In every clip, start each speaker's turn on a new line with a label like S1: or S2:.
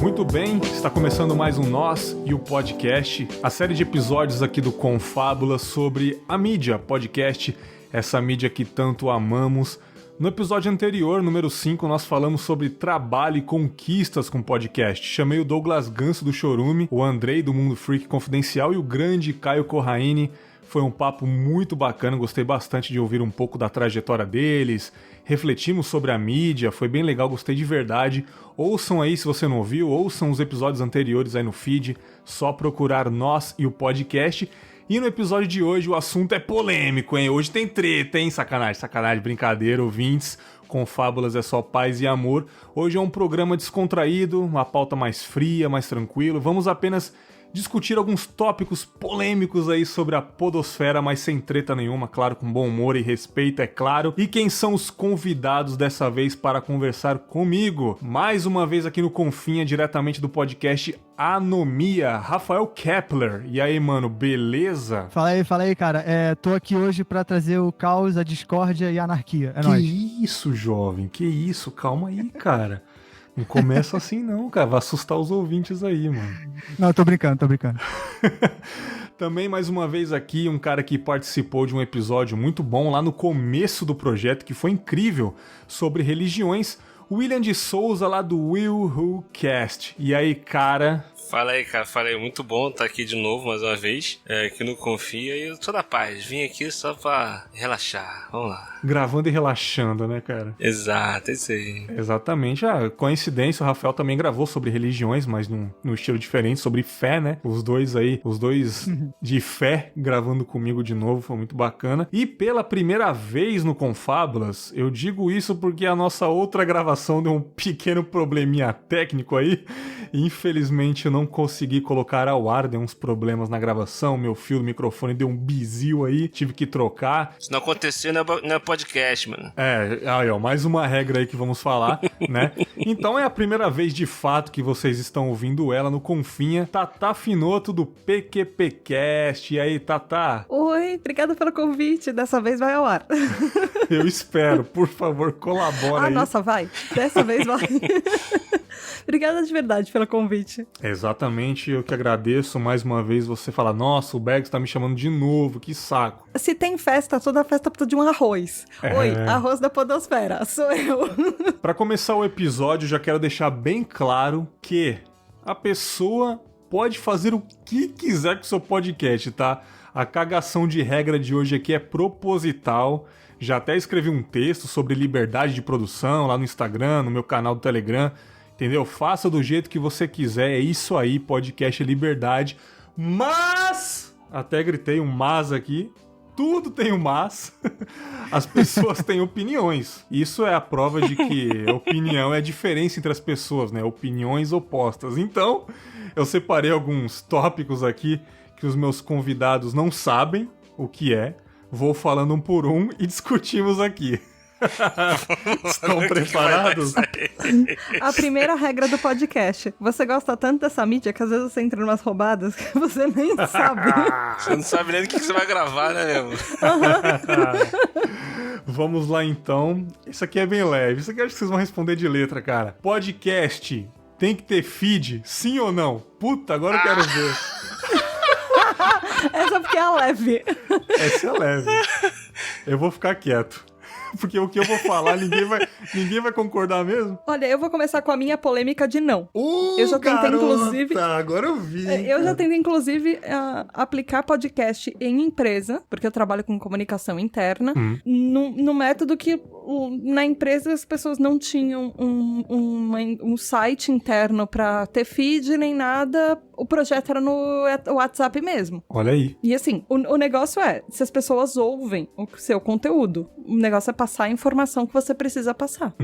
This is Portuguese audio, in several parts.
S1: Muito bem, está começando mais um Nós e o Podcast, a série de episódios aqui do Confábula sobre a mídia, podcast, essa mídia que tanto amamos. No episódio anterior, número 5, nós falamos sobre trabalho e conquistas com podcast. Chamei o Douglas Ganso do Chorume, o Andrei do Mundo Freak Confidencial e o grande Caio Corraine. Foi um papo muito bacana, gostei bastante de ouvir um pouco da trajetória deles, refletimos sobre a mídia, foi bem legal, gostei de verdade. Ouçam aí, se você não ouviu, ouçam os episódios anteriores aí no feed, só procurar Nós e o Podcast. E no episódio de hoje o assunto é polêmico, hein? Hoje tem treta, hein? Sacanagem, brincadeira, ouvintes. Confábulas é só paz e amor. Hoje é um programa descontraído, uma pauta mais fria, mais tranquilo. Vamos apenas discutir alguns tópicos polêmicos aí sobre a podosfera, mas sem treta nenhuma, claro, com bom humor e respeito, é claro. E quem são os convidados dessa vez para conversar comigo? Mais uma vez aqui no Confinha, diretamente do podcast Anomia, Rafael Kepler. E aí, mano, beleza?
S2: Fala aí, cara. Tô aqui hoje pra trazer o caos, a discórdia e a anarquia. É nóis.
S1: Que isso, jovem? Que isso? Calma aí, cara. Não começa assim não, cara. Vai assustar os ouvintes aí, mano.
S2: Não, tô brincando.
S1: Também, mais uma vez aqui, um cara que participou de um episódio muito bom lá no começo do projeto, que foi incrível, sobre religiões, William de Souza, lá do Will Who Cast. E aí, cara?
S3: Fala aí, cara. Muito bom estar aqui de novo, mais uma vez, aqui no Confia, e eu tô da paz. Vim aqui só pra relaxar. Vamos lá.
S1: Gravando e relaxando, né, cara?
S3: Exato, é isso aí.
S1: Exatamente. Coincidência, o Rafael também gravou sobre religiões, mas num estilo diferente, sobre fé, né? Os dois de fé gravando comigo de novo, foi muito bacana. E pela primeira vez no Confábulas, eu digo isso porque a nossa outra gravação deu um pequeno probleminha técnico aí. Infelizmente eu não consegui colocar ao ar, deu uns problemas na gravação, meu fio do microfone deu um bizil aí, tive que trocar.
S3: Se não acontecer, não é podcast, mano.
S1: Aí ó, mais uma regra aí que vamos falar, né? Então é a primeira vez de fato que vocês estão ouvindo ela no Confinha, Tatá Finoto do PQPcast. E aí, Tatá?
S4: Oi, obrigada pelo convite, dessa vez vai ao ar.
S1: Eu espero, por favor, colabora aí.
S4: Nossa, vai, dessa vez vai. Obrigada de verdade pelo convite.
S1: Exatamente, eu que agradeço mais uma vez você falar, nossa, o Bergs tá me chamando de novo, que saco.
S4: Se tem festa, toda festa precisa de um arroz. Oi, arroz da podosfera, sou eu.
S1: Pra começar o episódio, já quero deixar bem claro que a pessoa pode fazer o que quiser com o seu podcast, tá? A cagação de regra de hoje aqui é proposital. Já até escrevi um texto sobre liberdade de produção lá no Instagram, no meu canal do Telegram. Entendeu? Faça do jeito que você quiser, é isso aí, podcast é liberdade. Mas, até gritei um mas aqui, tudo tem um mas, as pessoas têm opiniões. Isso é a prova de que opinião é a diferença entre as pessoas, né? Opiniões opostas. Então, eu separei alguns tópicos aqui que os meus convidados não sabem o que é. Vou falando um por um e discutimos aqui. Estão preparados?
S4: A primeira regra do podcast. Você gosta tanto dessa mídia que às vezes você entra em umas roubadas que você nem sabe.
S3: Você não sabe nem do que você vai gravar, né, meu?
S1: Vamos lá, então. Isso aqui é bem leve. Isso aqui eu acho que vocês vão responder de letra, cara. Podcast tem que ter feed, sim ou não? Puta, agora eu quero ver.
S4: Essa porque é leve.
S1: Essa é leve. Eu vou ficar quieto. Porque o que eu vou falar, ninguém vai concordar mesmo.
S4: Olha, eu vou começar com a minha polêmica de não.
S1: Eu já tentei, inclusive... Agora eu vi.
S4: Eu já tentei, inclusive, aplicar podcast em empresa, porque eu trabalho com comunicação interna, no método que na empresa as pessoas não tinham um site interno pra ter feed nem nada. O projeto era no WhatsApp mesmo.
S1: Olha aí.
S4: E assim, o negócio é, se as pessoas ouvem o seu conteúdo, o negócio é passar a informação que você precisa passar.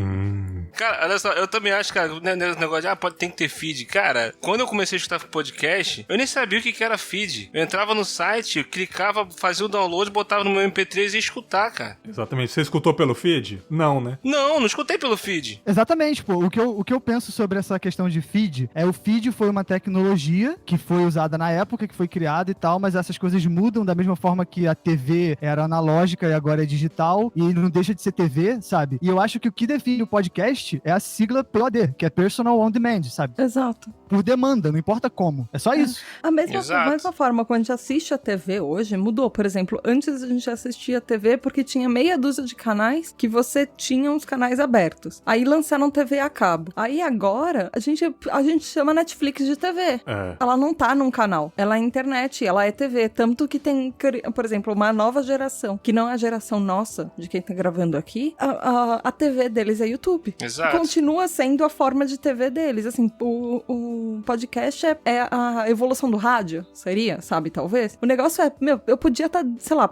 S3: Cara, olha só, eu também acho, cara, o negócio de, tem que ter feed. Cara, quando eu comecei a escutar podcast, eu nem sabia o que era feed. Eu entrava no site, eu clicava, fazia o download, botava no meu MP3 e ia escutar, cara.
S1: Exatamente. Você escutou pelo feed? Não, né?
S3: Não escutei pelo feed.
S2: Exatamente, pô. O que eu penso sobre essa questão de feed o feed foi uma tecnologia que foi usada na época, que foi criada e tal, mas essas coisas mudam da mesma forma que a TV era analógica e agora é digital, e não deixa de ser TV, sabe? E eu acho que o que define o podcast podcast é a sigla POD, que é Personal On Demand, sabe?
S4: Exato.
S2: Por demanda, não importa como. É só isso.
S4: A mesma forma, quando a gente assiste a TV hoje, mudou. Por exemplo, antes a gente assistia a TV porque tinha meia dúzia de canais que você tinha uns canais abertos. Aí lançaram TV a cabo. Aí agora, a gente chama Netflix de TV. Ela não tá num canal. Ela é internet, ela é TV. Tanto que tem, por exemplo, uma nova geração, que não é a geração nossa, de quem tá gravando aqui, a TV deles é YouTube.
S3: Exato.
S4: Continua sendo a forma de TV deles. Assim, o podcast é a evolução do rádio, seria, sabe, talvez? O negócio é, eu podia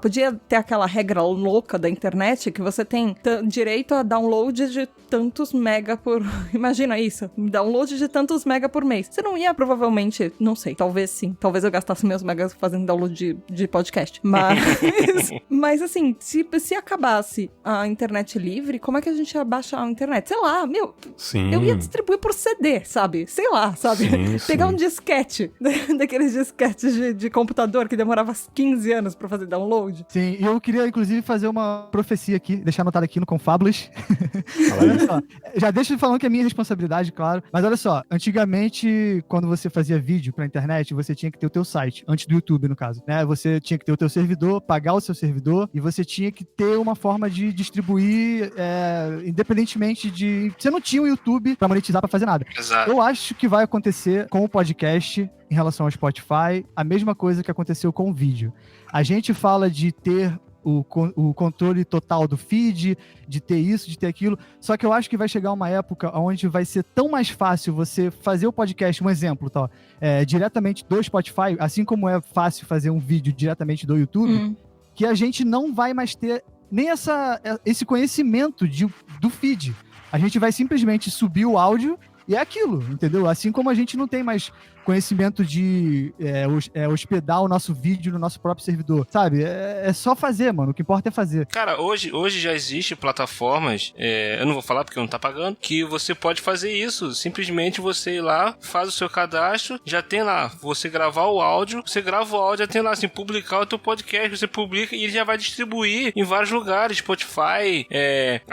S4: podia ter aquela regra louca da internet que você tem direito a download de tantos mega por... Imagina isso, download de tantos mega por mês. Você não ia, provavelmente, não sei, talvez sim, talvez eu gastasse meus megas fazendo download de podcast, mas assim, se acabasse a internet livre, como é que a gente ia baixar a internet? Sei lá,
S1: Sim.
S4: Eu ia distribuir por CD, sabe? Sei lá, sabe? Pegar um disquete, daqueles disquetes de computador que demorava 15 anos pra fazer download.
S2: Sim, e eu queria, inclusive, fazer uma profecia aqui, deixar anotado aqui no Confábulas. Olha só, já deixo falando que é minha responsabilidade, claro, mas olha só, antigamente, quando você fazia vídeo pra internet, você tinha que ter o teu site, antes do YouTube, no caso, né? Você tinha que ter o teu servidor, pagar o seu servidor, e você tinha que ter uma forma de distribuir, independentemente de... Você não tinha o YouTube pra monetizar, pra fazer nada.
S3: Exato.
S2: Eu acho que vai acontecer com o podcast em relação ao Spotify, a mesma coisa que aconteceu com o vídeo. A gente fala de ter o controle total do feed, de ter isso, de ter aquilo, só que eu acho que vai chegar uma época onde vai ser tão mais fácil você fazer o podcast, um exemplo, tá, diretamente do Spotify, assim como é fácil fazer um vídeo diretamente do YouTube, que a gente não vai mais ter nem esse conhecimento do feed. A gente vai simplesmente subir o áudio e é aquilo, entendeu? Assim como a gente não tem mais conhecimento de hospedar o nosso vídeo no nosso próprio servidor, sabe? É só fazer, mano. O que importa é fazer.
S3: Cara, hoje já existe plataformas, eu não vou falar porque não tá pagando, que você pode fazer isso. Simplesmente você ir lá, faz o seu cadastro, já tem lá, você gravar o áudio, você grava o áudio, já tem lá, assim, publicar o teu podcast, você publica e ele já vai distribuir em vários lugares, Spotify,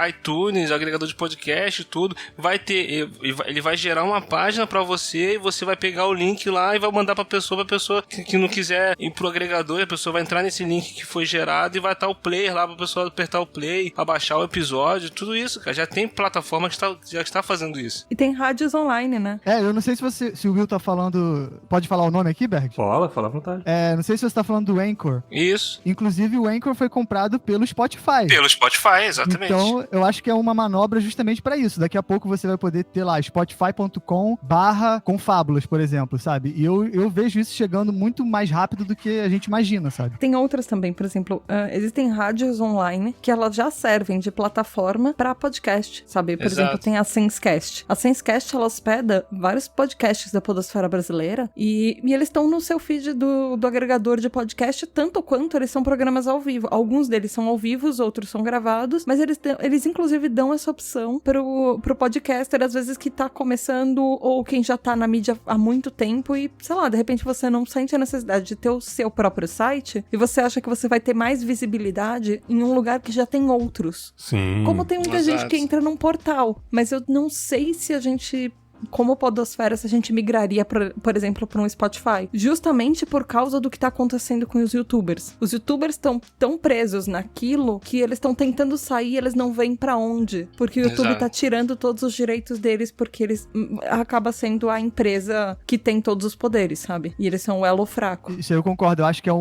S3: iTunes, agregador de podcast, tudo. Vai ter, ele vai gerar uma página pra você e você vai pegar o link lá e vai mandar pra pessoa que não quiser ir pro agregador, a pessoa vai entrar nesse link que foi gerado e vai estar o player lá pra pessoa apertar o play, abaixar o episódio, tudo isso, cara. Já tem plataforma que já está fazendo isso.
S4: E tem rádios online, né?
S2: Eu não sei se o Will tá falando... Pode falar o nome aqui, Berg?
S5: Fala à vontade.
S2: Não sei se você tá falando do Anchor.
S3: Isso.
S2: Inclusive, o Anchor foi comprado pelo Spotify.
S3: Pelo Spotify, exatamente.
S2: Então, eu acho que é uma manobra justamente pra isso. Daqui a pouco você vai poder ter lá spotify.com/confábulas, por exemplo, sabe? E eu vejo isso chegando muito mais rápido do que a gente imagina, sabe?
S4: Tem outras também, por exemplo, existem rádios online que elas já servem de plataforma pra podcast, sabe? Por exemplo, tem a Sensecast. A Sensecast, ela hospeda vários podcasts da podosfera brasileira e eles estão no seu feed do agregador de podcast, tanto quanto eles são programas ao vivo. Alguns deles são ao vivo, os outros são gravados, mas eles inclusive dão essa opção pro podcaster, às vezes que tá começando ou quem já tá na mídia há muito tempo e, sei lá, de repente você não sente a necessidade de ter o seu próprio site e você acha que você vai ter mais visibilidade em um lugar que já tem outros.
S1: Sim.
S4: Como tem muita gente que entra num portal, mas eu não sei se a gente... Como podosfera, se a gente migraria, por exemplo, para um Spotify. Justamente por causa do que tá acontecendo com os youtubers. Os youtubers estão tão presos naquilo que eles estão tentando sair, eles não vêm pra onde. Porque o YouTube tá tirando todos os direitos deles, porque eles acaba sendo a empresa que tem todos os poderes, sabe? E eles são o elo fraco.
S2: Isso eu concordo. Eu acho que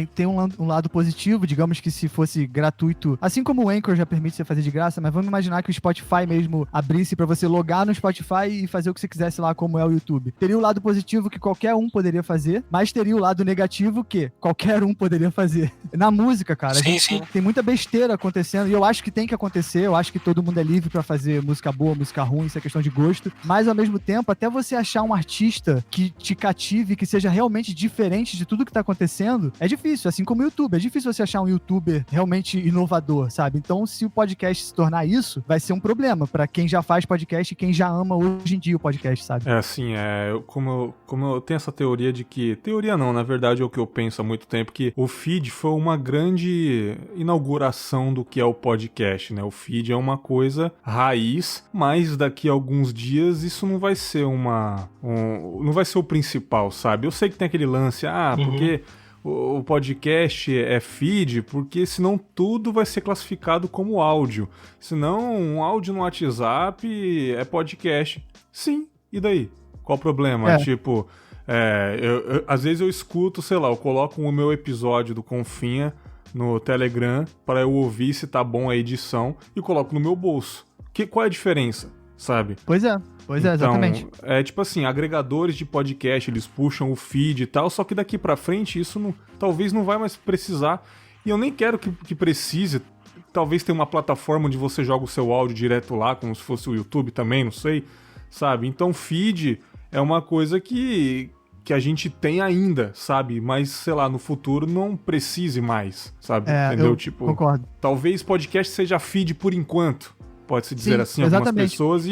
S2: tem um lado positivo, digamos que se fosse gratuito, assim como o Anchor já permite você fazer de graça, mas vamos imaginar que o Spotify mesmo abrisse pra você logar no Spotify e fazer o que você quisesse lá, como é o YouTube. Teria o lado positivo que qualquer um poderia fazer, mas teria o lado negativo que qualquer um poderia fazer. Na música, cara, a gente tem muita besteira acontecendo, e eu acho que tem que acontecer, eu acho que todo mundo é livre pra fazer música boa, música ruim, isso é questão de gosto, mas ao mesmo tempo, até você achar um artista que te cative, que seja realmente diferente de tudo que tá acontecendo, é difícil, assim como o YouTube. É difícil você achar um YouTuber realmente inovador, sabe? Então, se o podcast se tornar isso, vai ser um problema pra quem já faz podcast e quem já ama hoje em dia o podcast, sabe?
S1: É assim, como eu tenho essa teoria de que... Teoria não, na verdade é o que eu penso há muito tempo, que o feed foi uma grande inauguração do que é o podcast, né? O feed é uma coisa raiz, mas daqui a alguns dias isso não vai ser não vai ser o principal, sabe? Eu sei que tem aquele lance, porque... O podcast é feed, porque senão tudo vai ser classificado como áudio. Senão um áudio no WhatsApp é podcast. Sim, e daí? Qual o problema? Tipo, às vezes eu escuto, sei lá, eu coloco o meu episódio do Confinha no Telegram para eu ouvir se tá bom a edição e coloco no meu bolso. Qual é a diferença, sabe?
S2: Pois é, exatamente.
S1: É tipo assim, agregadores de podcast, eles puxam o feed e tal, só que daqui pra frente isso talvez não vai mais precisar. E eu nem quero que precise. Talvez tenha uma plataforma onde você joga o seu áudio direto lá, como se fosse o YouTube também, não sei, sabe? Então feed é uma coisa que a gente tem ainda, sabe? Mas, sei lá, no futuro não precise mais, sabe? Entendeu?
S2: Eu concordo.
S1: Talvez podcast seja feed por enquanto. Pode-se dizer assim,
S2: exatamente.
S1: Algumas pessoas,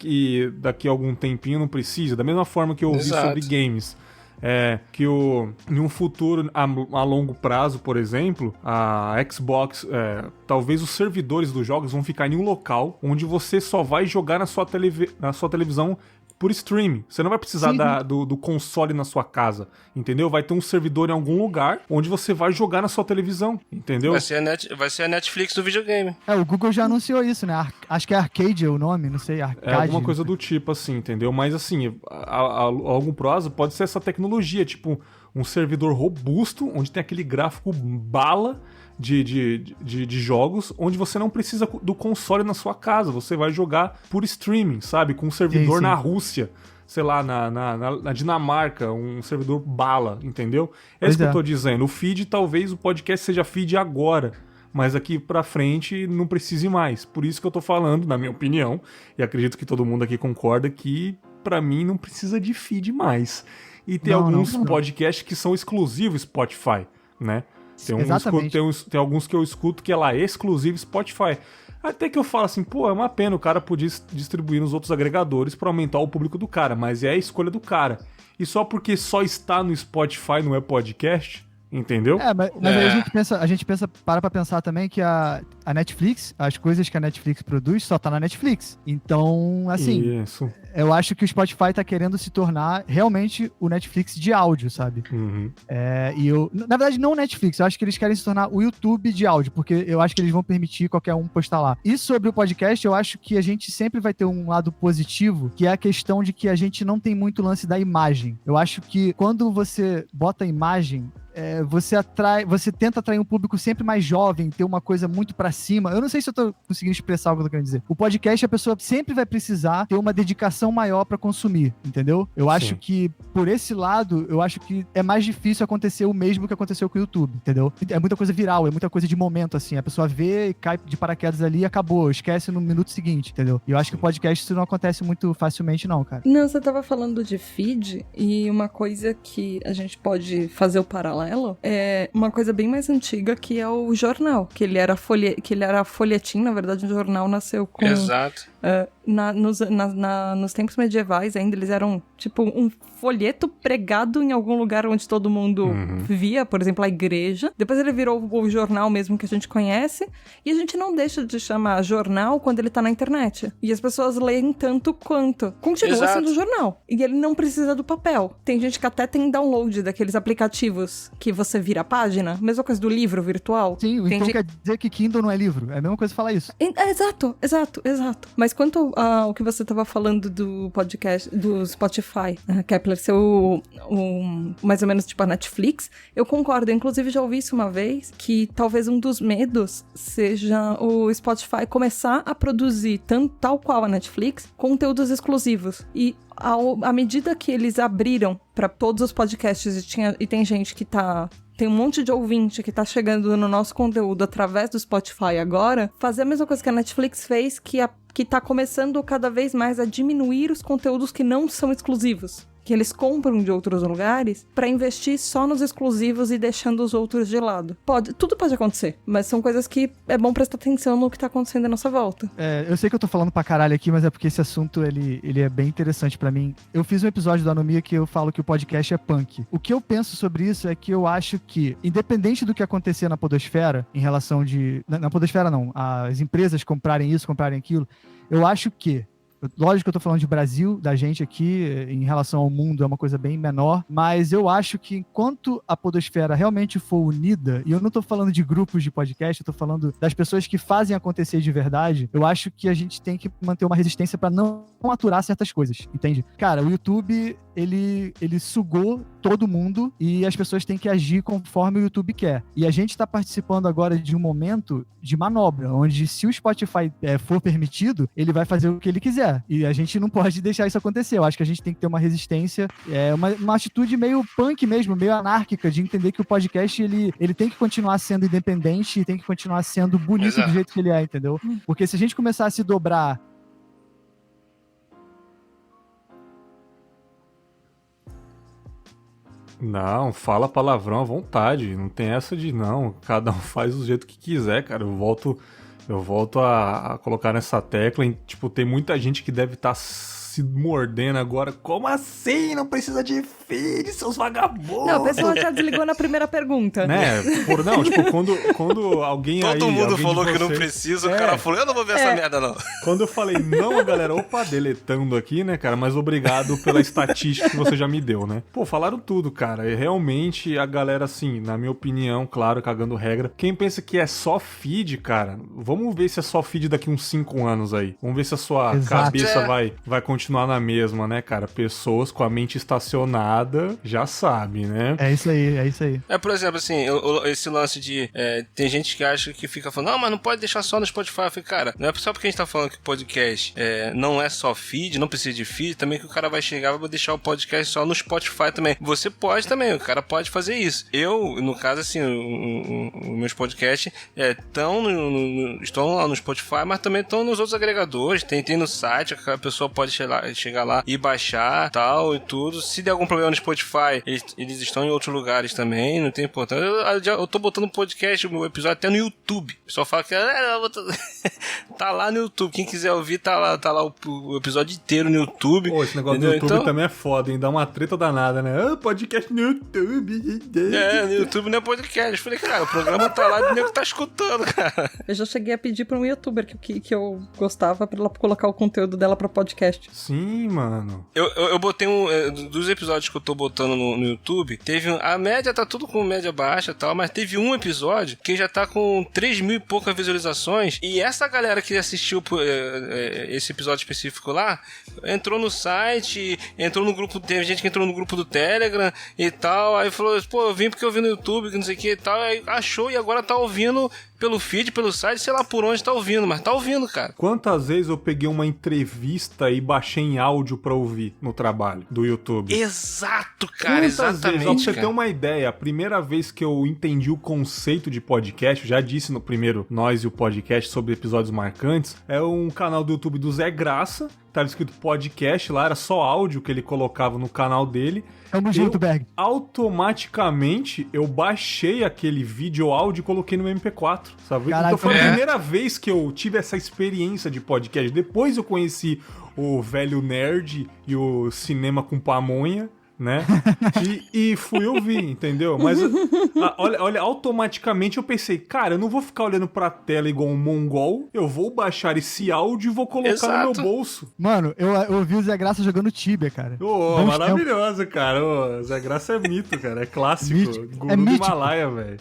S1: e daqui a algum tempinho não precisa. Da mesma forma que eu ouvi sobre games. Em um futuro a longo prazo, por exemplo, a Xbox, talvez os servidores dos jogos vão ficar em um local onde você só vai jogar na sua televisão por streaming. Você não vai precisar do console na sua casa, entendeu? Vai ter um servidor em algum lugar onde você vai jogar na sua televisão, entendeu?
S3: Vai ser a Netflix do videogame.
S2: O Google já anunciou isso, né? Acho que é Arcade o nome, não sei, Arcade.
S1: Alguma coisa do tipo, assim, entendeu? Mas, assim, a longo prazo pode ser essa tecnologia, tipo um servidor robusto, onde tem aquele gráfico bala de jogos, onde você não precisa do console na sua casa, você vai jogar por streaming, sabe? Com um servidor na Rússia, sei lá, na Dinamarca, um servidor bala, entendeu? É isso que eu tô dizendo. O feed, talvez o podcast seja feed agora, mas aqui pra frente não precise mais. Por isso que eu tô falando, na minha opinião, e acredito que todo mundo aqui concorda, que pra mim não precisa de feed mais. E tem alguns podcasts que são exclusivos Spotify, né? Tem alguns que eu escuto que é lá exclusivo Spotify. Até que eu falo assim, é uma pena, o cara podia distribuir nos outros agregadores pra aumentar o público do cara, mas é a escolha do cara. E só porque só está no Spotify não é podcast, entendeu?
S2: Mas aí a gente para pra pensar também que a Netflix, as coisas que a Netflix produz só tá na Netflix. Então, assim, eu acho que o Spotify tá querendo se tornar realmente o Netflix de áudio, sabe?
S1: Uhum.
S2: Na verdade, não o Netflix, eu acho que eles querem se tornar o YouTube de áudio, porque eu acho que eles vão permitir qualquer um postar lá. E sobre o podcast, eu acho que a gente sempre vai ter um lado positivo, que é a questão de que a gente não tem muito lance da imagem. Eu acho que quando você bota a imagem, você tenta atrair um público sempre mais jovem, ter uma coisa muito pra cima. Eu não sei se eu tô conseguindo expressar o que eu tô querendo dizer. O podcast, a pessoa sempre vai precisar ter uma dedicação maior pra consumir, entendeu? Eu acho que, por esse lado, eu acho que é mais difícil acontecer o mesmo que aconteceu com o YouTube, entendeu? É muita coisa viral, é muita coisa de momento, assim. A pessoa vê e cai de paraquedas ali e acabou. Esquece no minuto seguinte, entendeu? E eu acho que o podcast isso não acontece muito facilmente, não, cara.
S4: Não, você tava falando de feed, e uma coisa que a gente pode fazer o paralelo é uma coisa bem mais antiga, que é o jornal, que ele era folhetim, na verdade o jornal nasceu com...
S3: Exato.
S4: Nos tempos medievais ainda, eles eram tipo um folheto pregado em algum lugar onde todo mundo via, por exemplo, a igreja. Depois ele virou o jornal mesmo que a gente conhece, e a gente não deixa de chamar jornal quando ele tá na internet. E as pessoas leem tanto quanto. Continua sendo jornal. E ele não precisa do papel. Tem gente que até tem download daqueles aplicativos que você vira a página, mesma coisa do livro virtual.
S2: Sim, então quer dizer que Kindle não é livro. É a mesma coisa falar isso.
S4: Exato. Mas quanto ao que você tava falando do podcast, do Spotify, Kepler, ser mais ou menos tipo a Netflix, eu concordo. Eu, inclusive, já ouvi isso uma vez, que talvez um dos medos seja o Spotify começar a produzir, tal qual a Netflix, conteúdos exclusivos. E à medida que eles abriram para todos os podcasts e tem gente que tem um monte de ouvinte que tá chegando no nosso conteúdo através do Spotify agora, fazer a mesma coisa que a Netflix fez, que tá começando cada vez mais a diminuir os conteúdos que não são exclusivos. que eles compram de outros lugares pra investir só nos exclusivos e deixando os outros de lado. Tudo pode acontecer, mas são coisas que é bom prestar atenção no que tá acontecendo à nossa volta.
S2: Eu sei que eu tô falando pra caralho aqui, mas é porque esse assunto, ele é bem interessante pra mim. Eu fiz um episódio do Anomia que eu falo que o podcast é punk. O que eu penso sobre isso é que eu acho que, independente do que acontecer na podosfera, em relação de... Na podosfera não, as empresas comprarem isso, comprarem aquilo, eu acho que, lógico que eu tô falando de Brasil, da gente aqui, em relação ao mundo é uma coisa bem menor, mas eu acho que enquanto a podosfera realmente for unida, e eu não tô falando de grupos de podcast, eu tô falando das pessoas que fazem acontecer de verdade, eu acho que a gente tem que manter uma resistência pra não aturar certas coisas, entende? Cara, o YouTube, ele sugou todo mundo e as pessoas têm que agir conforme o YouTube quer. E a gente tá participando agora de um momento de manobra, onde se o Spotify for permitido, ele vai fazer o que ele quiser. E a gente não pode deixar isso acontecer. Eu acho que a gente tem que ter uma resistência, uma atitude meio punk mesmo, meio anárquica, de entender que o podcast, ele tem que continuar sendo independente e tem que continuar sendo bonito do jeito que ele é, entendeu? Porque se a gente começar a se dobrar...
S1: Não, fala palavrão à vontade. Não tem essa de não. Cada um faz do jeito que quiser, cara. Eu volto a colocar nessa tecla. Tipo, tem muita gente que deve estar se mordendo agora. Como assim? Não precisa de feed, seus vagabundos.
S4: Não, a pessoa já desligou na primeira pergunta.
S1: Né? Não, tipo, quando alguém
S3: Todo
S1: aí...
S3: mundo
S1: alguém
S3: falou
S1: de
S3: que não
S1: vocês...
S3: precisa, o cara falou, eu não vou ver essa merda, não.
S1: Quando eu falei não, a galera, deletando aqui, né, cara? Mas obrigado pela estatística que você já me deu, né? Pô, falaram tudo, cara. E realmente a galera, assim, na minha opinião, claro, cagando regra. Quem pensa que é só feed, cara, vamos ver se é só feed daqui uns 5 anos aí. Vamos ver se a sua cabeça vai continuar na mesma, né, cara? Pessoas com a mente estacionada já sabem, né?
S2: É isso aí.
S3: Por exemplo, assim, esse lance de... tem gente que acha que fica falando, não, mas não pode deixar só no Spotify. Eu falei, cara, não é só porque a gente tá falando que o podcast não é só feed, não precisa de feed, também que o cara vai chegar e vai deixar o podcast só no Spotify também. Você pode também, o cara pode fazer isso. Eu, no caso, assim, os meus podcasts estão lá no Spotify, mas também estão nos outros agregadores, tem no site, a pessoa pode chegar lá e baixar, tal, e tudo. Se der algum problema no Spotify, eles estão em outros lugares também, não tem importância. Eu tô botando podcast, o meu episódio até no YouTube. O pessoal fala que tá lá no YouTube. Quem quiser ouvir, tá lá o episódio inteiro no YouTube.
S1: Pô, esse negócio do YouTube também é foda, hein? Dá uma treta danada, né? Podcast no YouTube.
S3: No YouTube não é podcast. Eu falei, cara, o programa tá lá e o nego tá escutando, cara.
S4: Eu já cheguei a pedir pra um youtuber que eu gostava pra ela colocar o conteúdo dela pra podcast.
S1: Sim, mano.
S3: Eu botei dos episódios que eu tô botando no YouTube, a média tá tudo com média baixa e tal, mas teve um episódio que já tá com 3.000 e poucas visualizações, e essa galera que assistiu esse episódio específico lá, entrou no site, entrou no grupo, teve gente que entrou no grupo do Telegram e tal, aí falou, pô, eu vim porque eu vi no YouTube, que não sei o que e tal, aí achou e agora tá ouvindo pelo feed, pelo site, sei lá por onde tá ouvindo, mas tá ouvindo, cara.
S1: Quantas vezes eu peguei uma entrevista e baixei em áudio pra ouvir no trabalho do YouTube?
S3: Exato, cara, exatamente.
S1: Vezes? Pra você ter uma ideia, a primeira vez que eu entendi o conceito de podcast, eu já disse no primeiro Nós e o Podcast sobre episódios marcantes, é um canal do YouTube do Zé Graça, tava escrito podcast lá, era só áudio que ele colocava no canal dele.
S2: Tamo junto, Berg.
S1: Automaticamente, eu baixei aquele vídeo áudio e coloquei no MP4, sabe?
S2: Caraca,
S1: então foi a primeira vez que eu tive essa experiência de podcast. Depois eu conheci o Velho Nerd e o Cinema com Pamonha, né? E fui ouvir, entendeu? Mas olha, automaticamente eu pensei, cara, eu não vou ficar olhando pra tela igual um mongol, eu vou baixar esse áudio e vou colocar no meu bolso.
S2: Mano, eu ouvi o Zé Graça jogando Tibia, cara.
S1: Maravilhoso, cara. O Zé Graça é mito, cara. É clássico.
S2: Mítico.
S1: Guru do Himalaia, velho.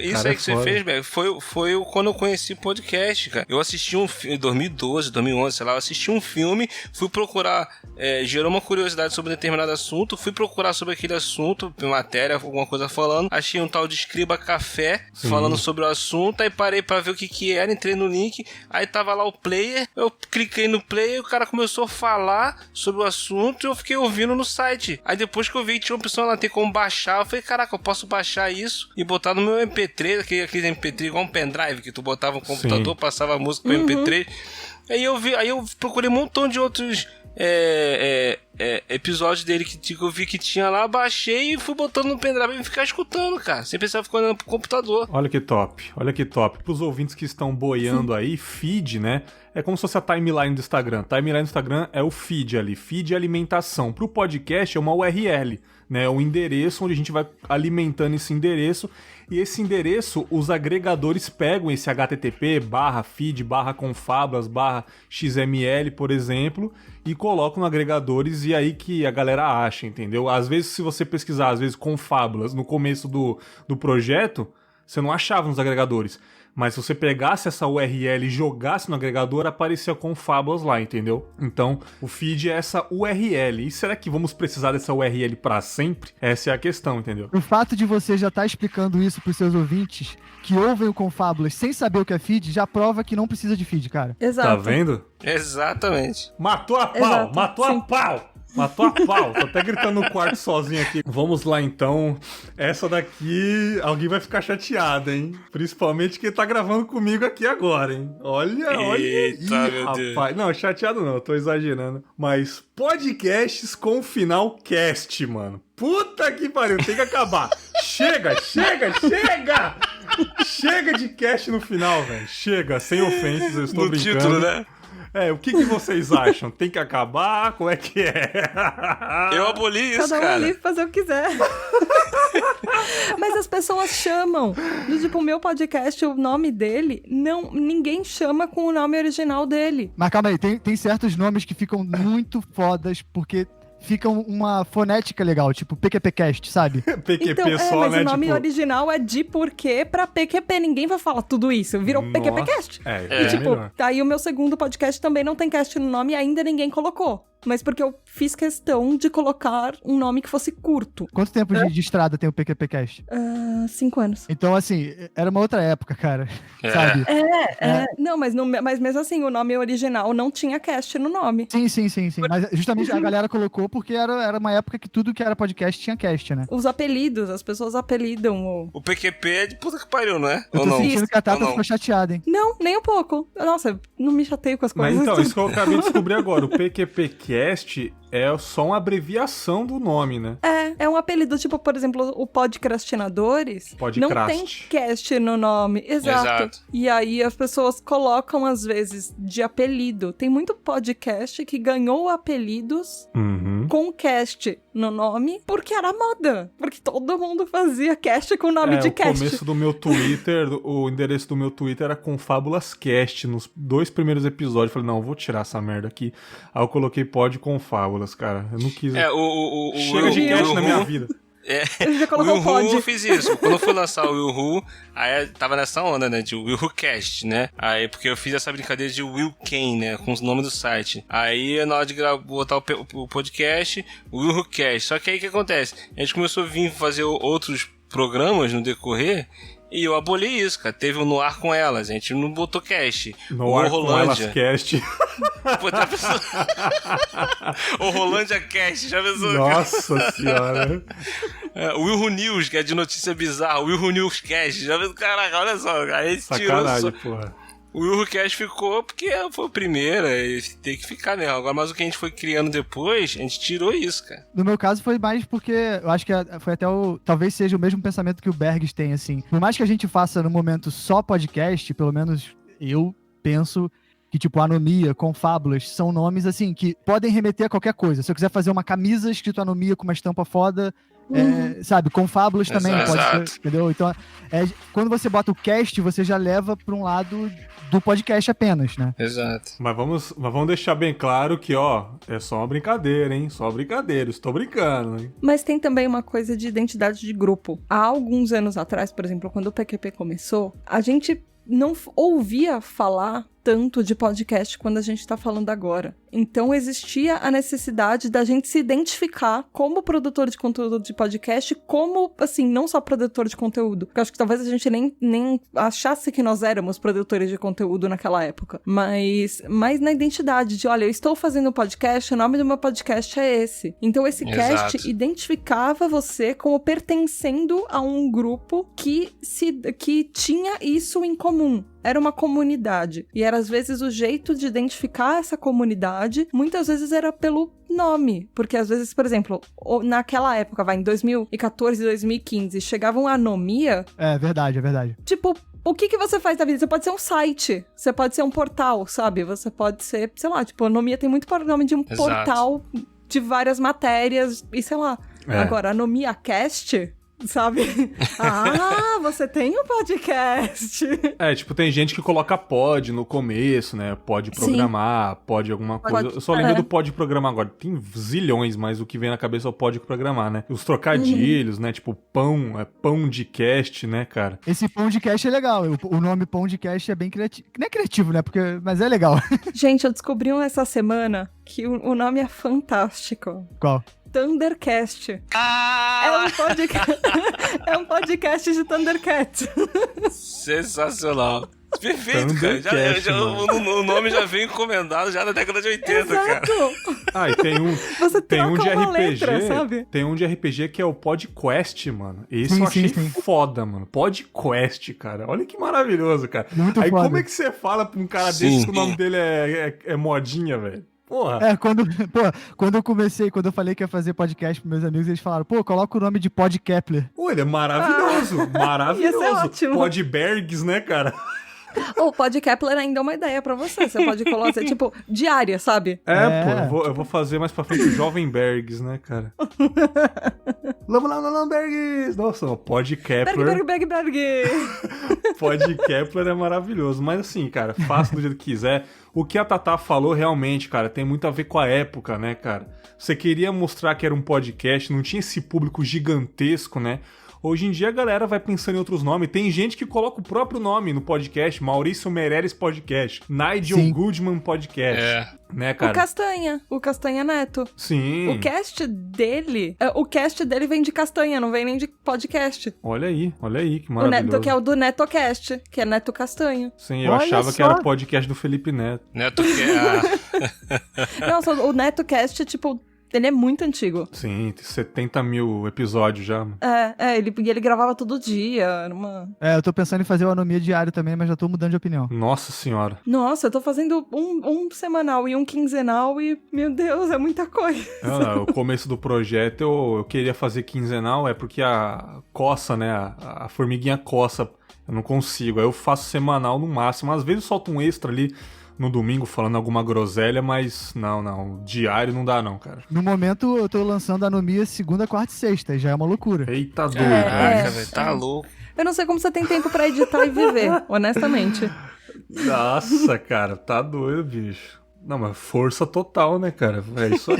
S3: Isso cara, aí que você fez, velho, foi quando eu conheci podcast, cara. Eu assisti um filme em 2012, 2011, sei lá, eu assisti um filme, fui procurar, gerou uma curiosidade sobre determinado assunto, fui procurar sobre aquele assunto, matéria, alguma coisa falando, achei um tal de Escriba Café falando sobre o assunto, aí parei pra ver o que era, entrei no link, aí tava lá o player, eu cliquei no player, o cara começou a falar sobre o assunto e eu fiquei ouvindo no site. Aí depois que eu vi que tinha uma opção lá, tem como baixar, eu falei, caraca, eu posso baixar isso e botar no meu MP3, aquele MP3 igual um pendrive, que tu botava no computador, passava a música pro MP3. Aí eu procurei um montão de outros episódios dele que eu vi que tinha lá, baixei e fui botando no pendrive e ficar escutando, cara. Sem precisar ficar olhando pro computador.
S1: Olha que top. Pros ouvintes que estão boiando aí, feed, né? É como se fosse a timeline do Instagram. Timeline do Instagram é o feed ali. Feed é alimentação. Pro podcast é uma URL, né? É um endereço onde a gente vai alimentando esse endereço. E esse endereço, os agregadores pegam esse http /feed /confablas /xml, por exemplo, e colocam no agregadores, e aí que a galera acha, entendeu? Às vezes, se você pesquisar, às vezes, confablas no começo do projeto, você não achava nos agregadores. Mas se você pegasse essa URL e jogasse no agregador, aparecia confablas lá, entendeu? Então, o feed é essa URL. E será que vamos precisar dessa URL pra sempre? Essa é a questão, entendeu?
S2: O fato de você já estar explicando isso pros seus ouvintes que ouvem o Confábulas sem saber o que é feed, já prova que não precisa de feed, cara.
S4: Exato.
S1: Tá vendo?
S3: Exatamente.
S1: Matou a pau!
S4: Exato,
S1: Matou
S4: sim.
S1: a pau! Matou a pau, tô até gritando no quarto sozinho aqui. Vamos lá então. Essa daqui, alguém vai ficar chateado, hein? Principalmente quem tá gravando comigo aqui agora, hein? Olha.
S3: Eita, meu Deus.
S1: Rapaz. Não, chateado não, eu tô exagerando. Mas podcasts com final cast, mano. Puta que pariu, tem que acabar. Chega! Chega de cast no final, velho. Chega, sem ofensas, eu estou
S3: No
S1: brincando.
S3: título, né?
S1: O que vocês acham? Tem que acabar? Como é que é?
S3: Eu aboli isso,
S4: Cada um
S3: cara.
S4: ali fazer o que quiser. Mas as pessoas chamam. Tipo, o meu podcast, o nome dele, ninguém chama com o nome original dele.
S2: Mas calma aí, tem certos nomes que ficam muito fodas, porque ficam uma fonética legal, tipo PQPcast, sabe?
S1: PQP
S4: Então,
S1: só,
S4: mas
S1: né?
S4: o nome
S1: tipo...
S4: original é de porquê pra PQP. Ninguém vai falar tudo isso. Virou PQPcast.
S1: É
S4: E tipo,
S1: melhor.
S4: aí o meu segundo podcast também não tem cast no nome e ainda ninguém colocou. Mas porque eu fiz questão de colocar um nome que fosse curto.
S2: Quanto tempo de estrada tem o PQPcast?
S4: 5 anos.
S2: Então, assim, era uma outra época, cara. Sabe?
S4: Não, mas mesmo assim, o nome original não tinha cast no nome.
S2: Sim. Mas justamente a galera colocou porque era uma época que tudo que era podcast tinha cast, né?
S4: Os apelidos, as pessoas apelidam o...
S3: O PQP é de puta que pariu, não é?
S2: Eu
S3: Ou
S2: tô
S3: não?
S2: sentindo que a Tata
S3: Ou não?
S2: ficou chateada, hein?
S4: Não, nem um pouco. Nossa, não me chateio com as
S1: Mas
S4: coisas.
S1: então, isso que eu acabei de descobrir agora. O PQPcast é só uma abreviação do nome, né?
S4: É um apelido, tipo, por exemplo, o Podcrastinadores não tem cast no nome. Exato. E aí as pessoas colocam, às vezes, de apelido. Tem muito podcast que ganhou apelidos com cast no nome porque era moda. Porque todo mundo fazia cast com nome de cast.
S1: No começo do meu Twitter, o endereço do meu Twitter era Confábulascast. Nos 2 primeiros episódios, eu falei, não, eu vou tirar essa merda aqui. Aí eu coloquei pod Confábulas, cara. Eu não quis... Chega de cast na minha vida.
S4: Ele já colocou
S3: o Will
S4: pod.
S3: Who eu fiz isso. Quando eu fui lançar o Will Who, aí tava nessa onda, né, de Will Who Cast, né? Aí, porque eu fiz essa brincadeira de Will Kane, né, com os nomes do site. Aí, na hora de botar o podcast, o Will Who Cast. Só que aí, o que acontece? A gente começou a vir fazer outros programas no decorrer, e eu aboli isso, cara. Teve o No Ar com Elas, a gente não botou cast.
S1: No Ar com Elas Cast.
S3: Pô, já pensou? O Rolândia Cast, já pensou?
S1: Nossa senhora.
S3: O Will Who News, que é de notícia bizarra. O Will Who News Cast, já pensou? Caraca, olha só. Aí a gente
S1: sacanagem,
S3: tirou
S1: porra.
S3: O Will Who Cast ficou porque foi o primeiro, e tem que ficar mesmo. Agora, mas o que a gente foi criando depois, a gente tirou isso, cara.
S2: No meu caso foi mais porque eu acho que foi até talvez seja o mesmo pensamento que o Bergs tem, assim. Por mais que a gente faça no momento só podcast, pelo menos eu penso que, tipo, Anomia, Confábulas, são nomes, assim, que podem remeter a qualquer coisa. Se eu quiser fazer uma camisa escrito Anomia com uma estampa foda, sabe, Confábulas também pode ser, entendeu? Então, quando você bota o cast, você já leva pra um lado do podcast apenas, né?
S3: Exato.
S1: Mas vamos deixar bem claro que, ó, é só uma brincadeira, hein? Só brincadeira, estou brincando, hein?
S4: Mas tem também uma coisa de identidade de grupo. Há alguns anos atrás, por exemplo, quando o PQP começou, a gente não ouvia falar tanto de podcast quando a gente tá falando agora. Então existia a necessidade da gente se identificar como produtor de conteúdo de podcast, como, assim, não só produtor de conteúdo. Porque eu acho que talvez a gente nem achasse que nós éramos produtores de conteúdo naquela época. Mas na identidade de, olha, eu estou fazendo um podcast, o nome do meu podcast é esse. Então esse cast identificava você como pertencendo a um grupo que tinha isso em comum. Era uma comunidade. E era, às vezes, o jeito de identificar essa comunidade qualidade, muitas vezes era pelo nome. Porque às vezes, por exemplo, naquela época, em 2014, 2015, chegava uma anomia.
S2: É verdade.
S4: Tipo, o que você faz da vida? Você pode ser um site, você pode ser um portal, sabe? Você pode ser, sei lá, tipo, anomia tem muito nome de um portal de várias matérias e sei lá. Agora, anomia cast, sabe? Você tem um podcast.
S1: Tipo, tem gente que coloca pod no começo, né? Pode programar, pode alguma coisa. Eu só lembro do pode programar agora. Tem zilhões, mas o que vem na cabeça é o pode programar, né? Os trocadilhos, né? Tipo, pão de cast, né, cara?
S2: Esse pão de cast é legal. O nome pão de cast é bem criativo. Não é criativo, né? Mas é legal.
S4: Gente, eu descobri essa semana que o nome é fantástico.
S2: Qual?
S4: Thundercast. É um podcast de Thundercats.
S3: Sensacional. Perfeito, cara. O nome já veio encomendado já na década de 80,
S4: Exato.
S3: cara.
S1: E tem um.
S4: Você
S1: tem um de
S4: uma
S1: RPG,
S4: letra, sabe?
S1: Tem um de RPG que é o PodQuest, mano. Esse eu achei foda, mano. PodQuest, cara. Olha que maravilhoso, cara.
S2: Muito
S1: Aí
S2: foda.
S1: como é que você fala pra um cara desse que o nome dele é modinha, velho? Porra.
S2: Quando eu falei que ia fazer podcast pros meus amigos, eles falaram, coloca o nome de Pod Kepler.
S1: Ele é maravilhoso, maravilhoso.
S4: Ia ser ótimo.
S1: Podbergs, né, cara?
S4: O Pod Kepler ainda é uma ideia pra você. Você pode colocar, tipo, diária, sabe?
S1: Eu vou fazer mais pra frente o Jovem Bergs, né, cara? Vamos lá, Bergs! Nossa, o Pod Kepler.
S4: Berg.
S1: Pod Kepler é maravilhoso. Mas assim, cara, faça do jeito que quiser. O que a Tatá falou realmente, cara, tem muito a ver com a época, né, cara? Você queria mostrar que era um podcast, não tinha esse público gigantesco, né? Hoje em dia a galera vai pensando em outros nomes. Tem gente que coloca o próprio nome no podcast. Maurício Meirelles Podcast. Nigel Goodman Podcast. Né, cara?
S4: O Castanha Neto.
S1: Sim.
S4: O cast dele vem de Castanha, não vem nem de podcast.
S1: Olha aí, que maravilhoso.
S4: Que é o do NetoCast, que é Neto Castanho.
S1: Sim, eu achava que era o podcast do Felipe Neto.
S4: Nossa, o NetoCast, tipo... Ele é muito antigo.
S1: Sim, tem 70 mil episódios já.
S4: Ele gravava todo dia.
S2: Eu tô pensando em fazer o Anomia diário também, mas já tô mudando de opinião.
S1: Nossa senhora.
S4: Nossa, eu tô fazendo um semanal e um quinzenal e, meu Deus, é muita coisa.
S1: O começo do projeto eu queria fazer quinzenal, porque a coça, né, a formiguinha coça, eu não consigo. Aí eu faço semanal no máximo. Às vezes eu solto um extra ali no domingo falando alguma groselha, mas não, diário não dá não, cara.
S2: No momento eu tô lançando a Anomia segunda, quarta e sexta, já é uma loucura.
S1: Eita doido.
S3: Velho, tá louco.
S4: Eu não sei como você tem tempo pra editar e viver, honestamente.
S1: Nossa, cara, tá doido, bicho. Não, mas força total, né, cara? É isso aí.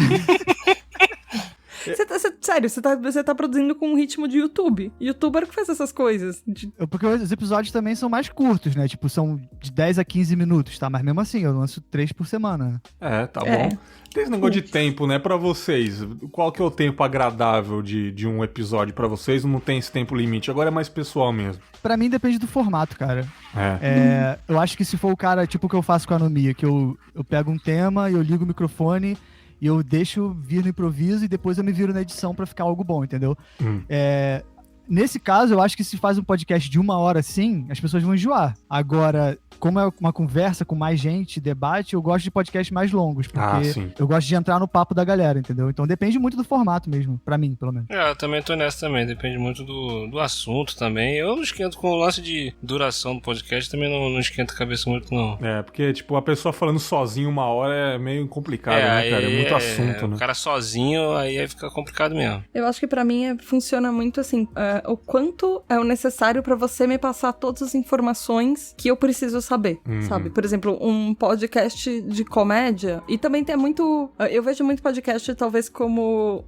S4: Sério, você tá produzindo com um ritmo de YouTube. Youtuber que faz essas coisas.
S2: Porque os episódios também são mais curtos, né? Tipo, são de 10 a 15 minutos, tá? Mas mesmo assim, eu lanço 3 por semana.
S1: Tá bom. Tem esse negócio de tempo, né? Pra vocês, qual que é o tempo agradável de um episódio pra vocês? Não tem esse tempo limite, agora é mais pessoal mesmo.
S2: Pra mim depende do formato, cara. Eu acho que se for o cara, tipo o que eu faço com a Anomia, que eu pego um tema e eu ligo o microfone e eu deixo vir no improviso e depois eu me viro na edição pra ficar algo bom, entendeu? Nesse caso, eu acho que se faz um podcast de 1 hora assim, as pessoas vão enjoar. Agora, como é uma conversa com mais gente, debate, eu gosto de podcasts mais longos, porque eu gosto de entrar no papo da galera, entendeu? Então depende muito do formato mesmo, pra mim, pelo menos.
S3: Eu também tô nessa também, depende muito do assunto também. Eu não esquento com o lance de duração do podcast, também não esquento a cabeça muito, não.
S1: Porque, tipo, a pessoa falando sozinho 1 hora é meio complicado, né, cara? É muito assunto, né?
S3: O cara sozinho, aí fica complicado mesmo.
S4: Eu acho que pra mim funciona muito assim, o quanto é o necessário pra você me passar todas as informações que eu preciso saber, sabe? Por exemplo, um podcast de comédia, e também tem muito... Eu vejo muito podcast, talvez, como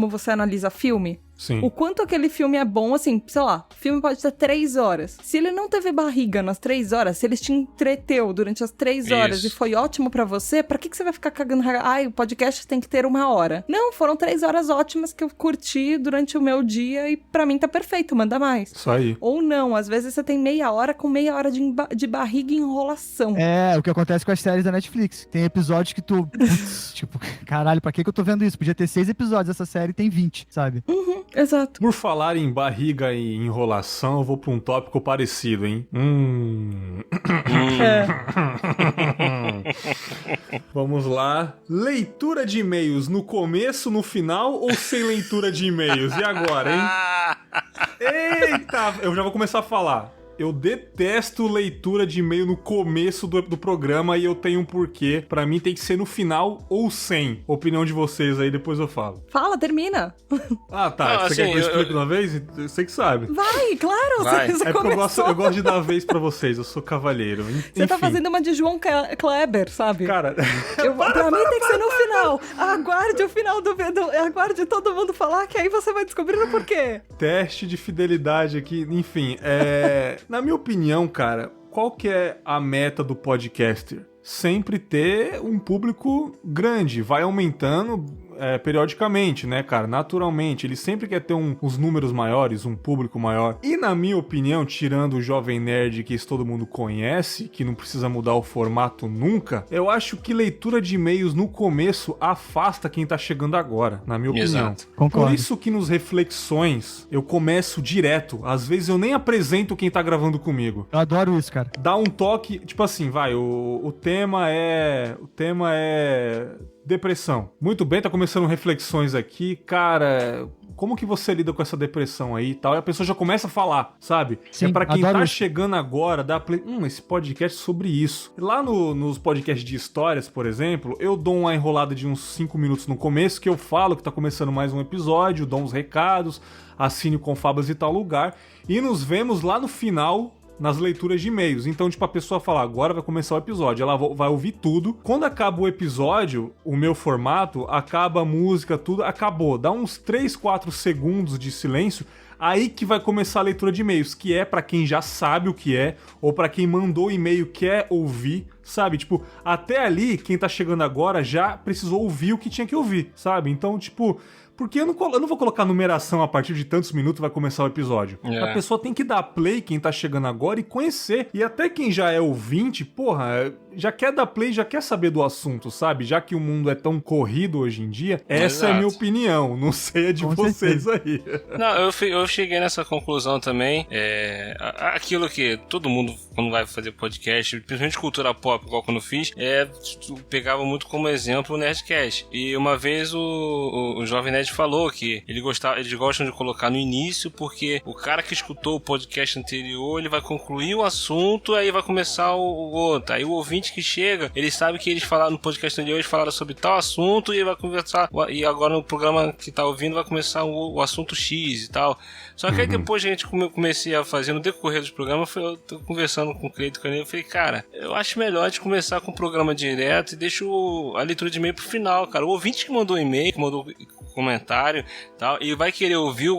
S4: você analisa filme.
S1: Sim.
S4: O quanto aquele filme é bom, assim, sei lá, o filme pode ter 3 horas. Se ele não teve barriga nas 3 horas, se ele te entreteu durante as 3 horas e foi ótimo pra você, pra que você vai ficar cagando? Ai, o podcast tem que ter 1 hora. Não, foram 3 horas ótimas que eu curti durante o meu dia e pra mim tá perfeito, manda mais.
S1: Isso aí.
S4: Ou não, às vezes você tem meia hora com meia hora de barriga e enrolação.
S2: É, o que acontece com as séries da Netflix. Tem episódios que tu... Putz, tipo, caralho, pra que eu tô vendo isso? Podia ter 6 episódios, essa série tem 20, sabe?
S4: Exato.
S1: Por falar em barriga e enrolação, eu vou pra um tópico parecido, hein? Vamos lá. Leitura de e-mails no começo, no final ou sem leitura de e-mails? E agora, hein? Eita! Eu já vou começar a falar. Eu detesto leitura de e-mail no começo do programa e eu tenho um porquê. Pra mim tem que ser no final ou sem. Opinião de vocês aí, depois eu falo.
S4: Fala, termina.
S1: Ah, tá.
S3: Não,
S1: você
S3: assim,
S1: quer que eu explique uma vez? Você que sabe.
S4: Vai, claro.
S3: Vai.
S4: Você
S1: É porque
S4: começou.
S1: eu gosto de dar a vez pra vocês. Eu sou cavalheiro.
S4: Você tá fazendo uma de João Kleber, sabe?
S1: Cara...
S4: Pra mim tem que ser no final. Aguarde o final aguarde todo mundo falar que aí você vai descobrir o porquê.
S1: Teste de fidelidade aqui, enfim, na minha opinião, cara, qual que é a meta do podcaster? Sempre ter um público grande, vai aumentando periodicamente, né, cara? Naturalmente, ele sempre quer ter uns números maiores, um público maior. E na minha opinião, tirando o Jovem Nerd que isso todo mundo conhece, que não precisa mudar o formato nunca, eu acho que leitura de e-mails no começo afasta quem tá chegando agora, na minha opinião.
S3: Exato.
S2: Concordo.
S1: Por isso que nos reflexões eu começo direto. Às vezes eu nem apresento quem tá gravando comigo.
S2: Eu adoro isso, cara.
S1: Dá um toque, tipo assim, vai, o tema é depressão. Muito bem, tá começando reflexões aqui. Cara, como que você lida com essa depressão aí e tal? E a pessoa já começa a falar, sabe?
S2: Sim,
S1: é pra quem
S2: adoro
S1: tá
S2: isso.
S1: chegando agora, dá play... esse podcast é sobre isso. Lá nos podcasts de histórias, por exemplo, eu dou uma enrolada de uns 5 minutos no começo, que eu falo que tá começando mais um episódio, dou uns recados, assine o Confablas e tal lugar, e nos vemos lá no final... nas leituras de e-mails. Então, tipo, a pessoa fala, agora vai começar o episódio. Ela vai ouvir tudo. Quando acaba o episódio, o meu formato, acaba a música, tudo, acabou. Dá uns 3, 4 segundos de silêncio. Aí que vai começar a leitura de e-mails, que é pra quem já sabe o que é, ou pra quem mandou o e-mail quer ouvir, sabe? Tipo, até ali, quem tá chegando agora já precisou ouvir o que tinha que ouvir, sabe? Então, tipo... Porque eu não vou colocar numeração a partir de tantos minutos vai começar o episódio. A pessoa tem que dar play, quem tá chegando agora, e conhecer. E até quem já é ouvinte, porra, já quer dar play, já quer saber do assunto, sabe? Já que o mundo é tão corrido hoje em dia, essa é a minha opinião. Não sei a de vocês aí.
S3: Não, eu cheguei nessa conclusão também. Aquilo que todo mundo, quando vai fazer podcast, principalmente cultura pop, igual quando eu fiz, pegava muito como exemplo o Nerdcast. E uma vez o Jovem Nerd falou que eles gostam de colocar no início, porque o cara que escutou o podcast anterior, ele vai concluir o assunto, aí vai começar o outro. Aí o ouvinte que chega, ele sabe que eles falaram no podcast anterior, eles falaram sobre tal assunto, e ele vai conversar, e agora no programa que tá ouvindo vai começar o assunto X e tal. Só que aí depois a gente comecei a fazer, no decorrer dos programas, eu tô conversando com o Cleito Caneiro, eu falei, cara, eu acho melhor de começar com o programa direto e deixo a leitura de e-mail pro final, cara. O ouvinte que mandou e-mail, que mandou comentário e tal, e vai querer ouvir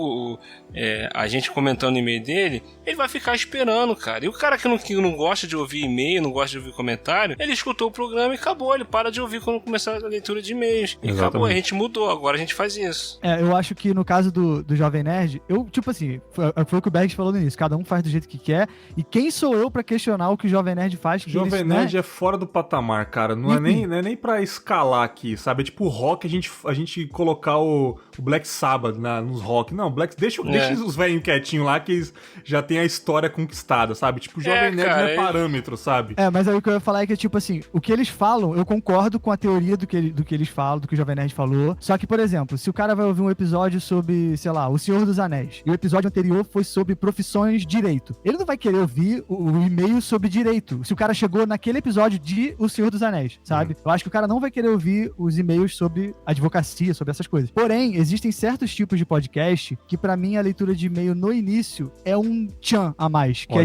S3: a gente comentando o e-mail dele, ele vai ficar esperando, cara. E o cara que não gosta de ouvir e-mail, não gosta de ouvir comentário, ele escutou o programa e acabou, ele para de ouvir quando começar a leitura de e-mails. E acabou, a gente mudou, agora a gente faz isso.
S2: Eu acho que no caso do Jovem Nerd, tipo assim, foi o que o Bergs falou no início, cada um faz do jeito que quer, e quem sou eu pra questionar o que o Jovem Nerd faz? Que
S1: Jovem Nerd é fora do patamar, cara, não é nem pra escalar aqui, sabe? É tipo rock, a gente colocar o Black Sabbath nos rock. Não, deixa os velhinhos quietinhos lá que eles já tem a história conquistada, sabe? Tipo, o Jovem Nerd não é parâmetro, sabe?
S2: Mas aí o que eu ia falar é que, tipo assim, o que eles falam, eu concordo com a teoria do que eles falam, do que o Jovem Nerd falou. Só que, por exemplo, se o cara vai ouvir um episódio sobre, sei lá, O Senhor dos Anéis, e o episódio anterior foi sobre profissões de direito, ele não vai querer ouvir o e-mail sobre direito, se o cara chegou naquele episódio de O Senhor dos Anéis, sabe? Eu acho que o cara não vai querer ouvir os e-mails sobre advocacia, sobre essas coisas. Porém, existem certos tipos de podcast que, pra mim, a leitura de e-mail no início é um tchan a mais. Que é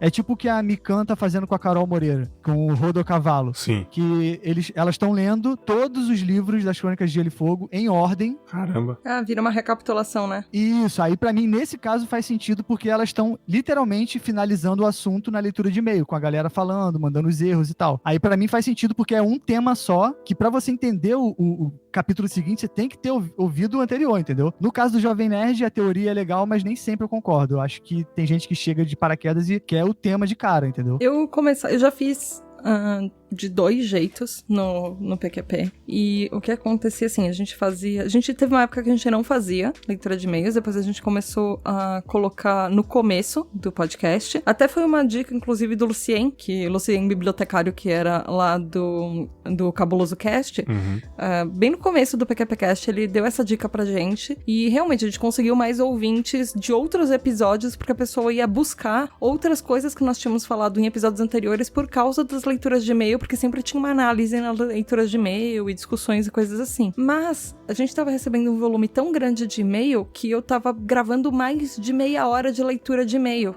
S2: tipo o que a Mikan tá fazendo com a Carol Moreira, com o Rodo Cavalo.
S1: Sim.
S2: Que elas estão lendo todos os livros das Crônicas de Gelo e Fogo em ordem.
S1: Caramba.
S4: Vira uma recapitulação, né?
S2: Isso, aí pra mim, nesse caso, faz sentido porque elas estão literalmente finalizando o assunto na leitura de e-mail, com a galera falando, mandando os erros e tal. Aí pra mim faz sentido porque é um tema só, que pra você entender o capítulo seguinte, você tem que ter ouvido o anterior, entendeu? No caso do Jovem Nerd, a teoria é legal, mas nem sempre eu concordo. Eu acho que tem gente que chega de paraquedas e quer o tema de cara, entendeu?
S4: Eu já fiz de 2 jeitos no PQP. E o que acontecia, assim, a gente teve uma época que a gente não fazia leitura de e-mails, depois a gente começou a colocar no começo do podcast. Até foi uma dica, inclusive, do Lucien, bibliotecário, que era lá do Cabuloso Cast. Bem no começo do PQPcast, ele deu essa dica pra gente. E realmente a gente conseguiu mais ouvintes de outros episódios, porque a pessoa ia buscar outras coisas que nós tínhamos falado em episódios anteriores por causa das leituras de e-mail, porque sempre tinha uma análise nas leituras de e-mail e discussões e coisas assim. Mas a gente tava recebendo um volume tão grande de e-mail que eu tava gravando mais de meia hora de leitura de e-mail.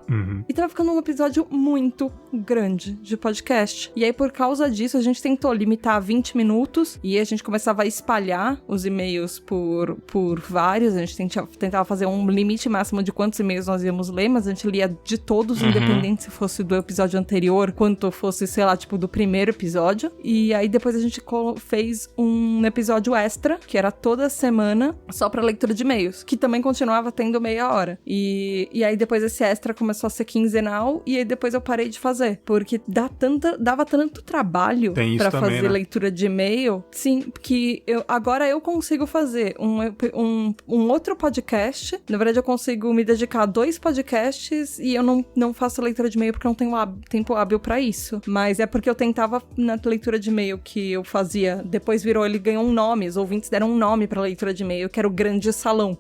S4: E tava ficando um episódio muito grande de podcast. E aí, por causa disso, a gente tentou limitar a 20 minutos e a gente começava a espalhar os e-mails por vários. A gente tentava fazer um limite máximo de quantos e-mails nós íamos ler, mas a gente lia de todos, independente se fosse do episódio anterior, quanto fosse, sei lá, tipo, do primeiro episódio. E aí, depois a gente fez um episódio extra, que era toda semana, só pra leitura de e-mails, que também continuava tendo meia hora. E aí, depois esse extra começou a ser quinzenal, e aí depois eu parei de fazer, porque dava tanto trabalho pra também, fazer, né, leitura de e-mail, sim, que agora eu consigo fazer um outro podcast. Na verdade, eu consigo me dedicar a 2 podcasts e eu não faço leitura de e-mail porque eu não tenho tempo hábil pra isso. Mas é porque eu tentava, na leitura de e-mail que eu fazia, depois ele ganhou um nome, os ouvintes deram um nome pra leitura de e-mail, que era o Grande Salão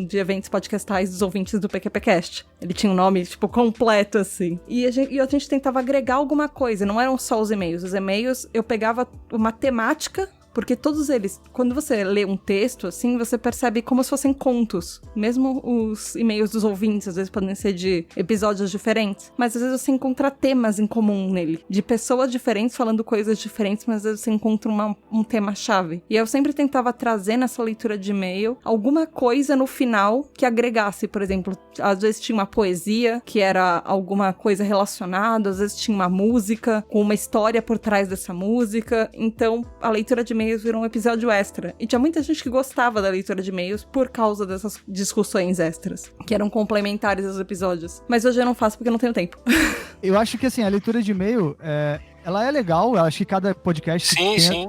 S4: de eventos podcastais dos ouvintes do PQPcast. Ele tinha um nome, tipo, completo, assim. E a gente tentava agregar alguma coisa, não eram só os e-mails. Os e-mails, eu pegava uma temática, porque todos eles, quando você lê um texto, assim, você percebe como se fossem contos. Mesmo os e-mails dos ouvintes, às vezes podem ser de episódios diferentes, mas às vezes você encontra temas em comum nele, de pessoas diferentes falando coisas diferentes, mas às vezes você encontra um tema-chave. E eu sempre tentava trazer nessa leitura de e-mail alguma coisa no final que agregasse, por exemplo, às vezes tinha uma poesia, que era alguma coisa relacionada, às vezes tinha uma música, com uma história por trás dessa música. Então, a leitura de e-mails virou um episódio extra. E tinha muita gente que gostava da leitura de e-mails por causa dessas discussões extras, que eram complementares aos episódios. Mas hoje eu não faço porque eu não tenho tempo.
S2: Eu acho que, assim, a leitura de e-mail, ela é legal. Eu acho que cada podcast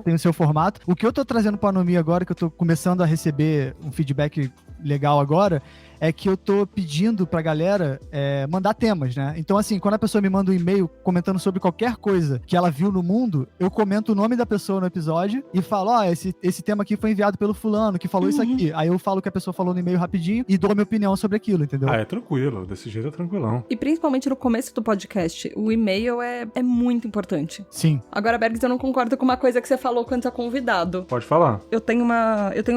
S2: tem o seu formato. O que eu tô trazendo pra Anomia agora, que eu tô começando a receber um feedback legal agora, é que eu tô pedindo pra galera mandar temas, né? Então, assim, quando a pessoa me manda um e-mail comentando sobre qualquer coisa que ela viu no mundo, eu comento o nome da pessoa no episódio e falo, esse tema aqui foi enviado pelo fulano, que falou isso aqui. Aí eu falo o que a pessoa falou no e-mail rapidinho e dou a minha opinião sobre aquilo, entendeu?
S1: É tranquilo. Desse jeito é tranquilão.
S4: E principalmente no começo do podcast, o e-mail é muito importante.
S2: Sim.
S4: Agora, Bergs, eu não concordo com uma coisa que você falou quanto a convidado.
S1: Pode falar.
S4: Eu tenho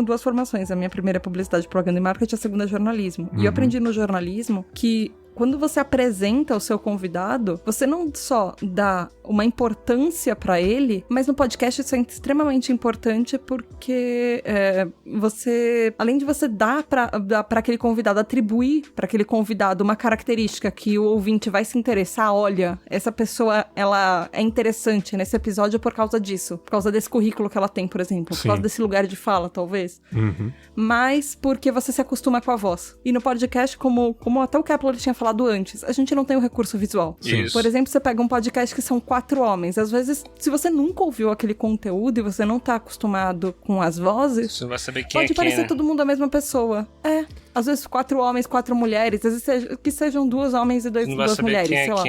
S4: 2 formações. A minha primeira é publicidade, propaganda e marketing, a segunda é jornalismo. E eu aprendi no jornalismo que quando você apresenta o seu convidado, você não só dá uma importância pra ele, mas no podcast isso é extremamente importante porque além de você dar pra aquele convidado, atribuir pra aquele convidado uma característica que o ouvinte vai se interessar, olha, essa pessoa, ela é interessante nesse episódio por causa disso, por causa desse currículo que ela tem, por exemplo, por causa desse lugar de fala, talvez. Mas porque você se acostuma com a voz. E no podcast, como até o Kepler tinha falado antes, a gente não tem o recurso visual.
S3: Isso.
S4: Por exemplo, você pega um podcast que são 4 homens. Às vezes, se você nunca ouviu aquele conteúdo e você não tá acostumado com as vozes,
S3: você não vai saber quem
S4: pode parecer todo mundo a mesma pessoa. Às vezes 4 homens, 4 mulheres. Às vezes que sejam 2 homens e 2 mulheres, sei lá.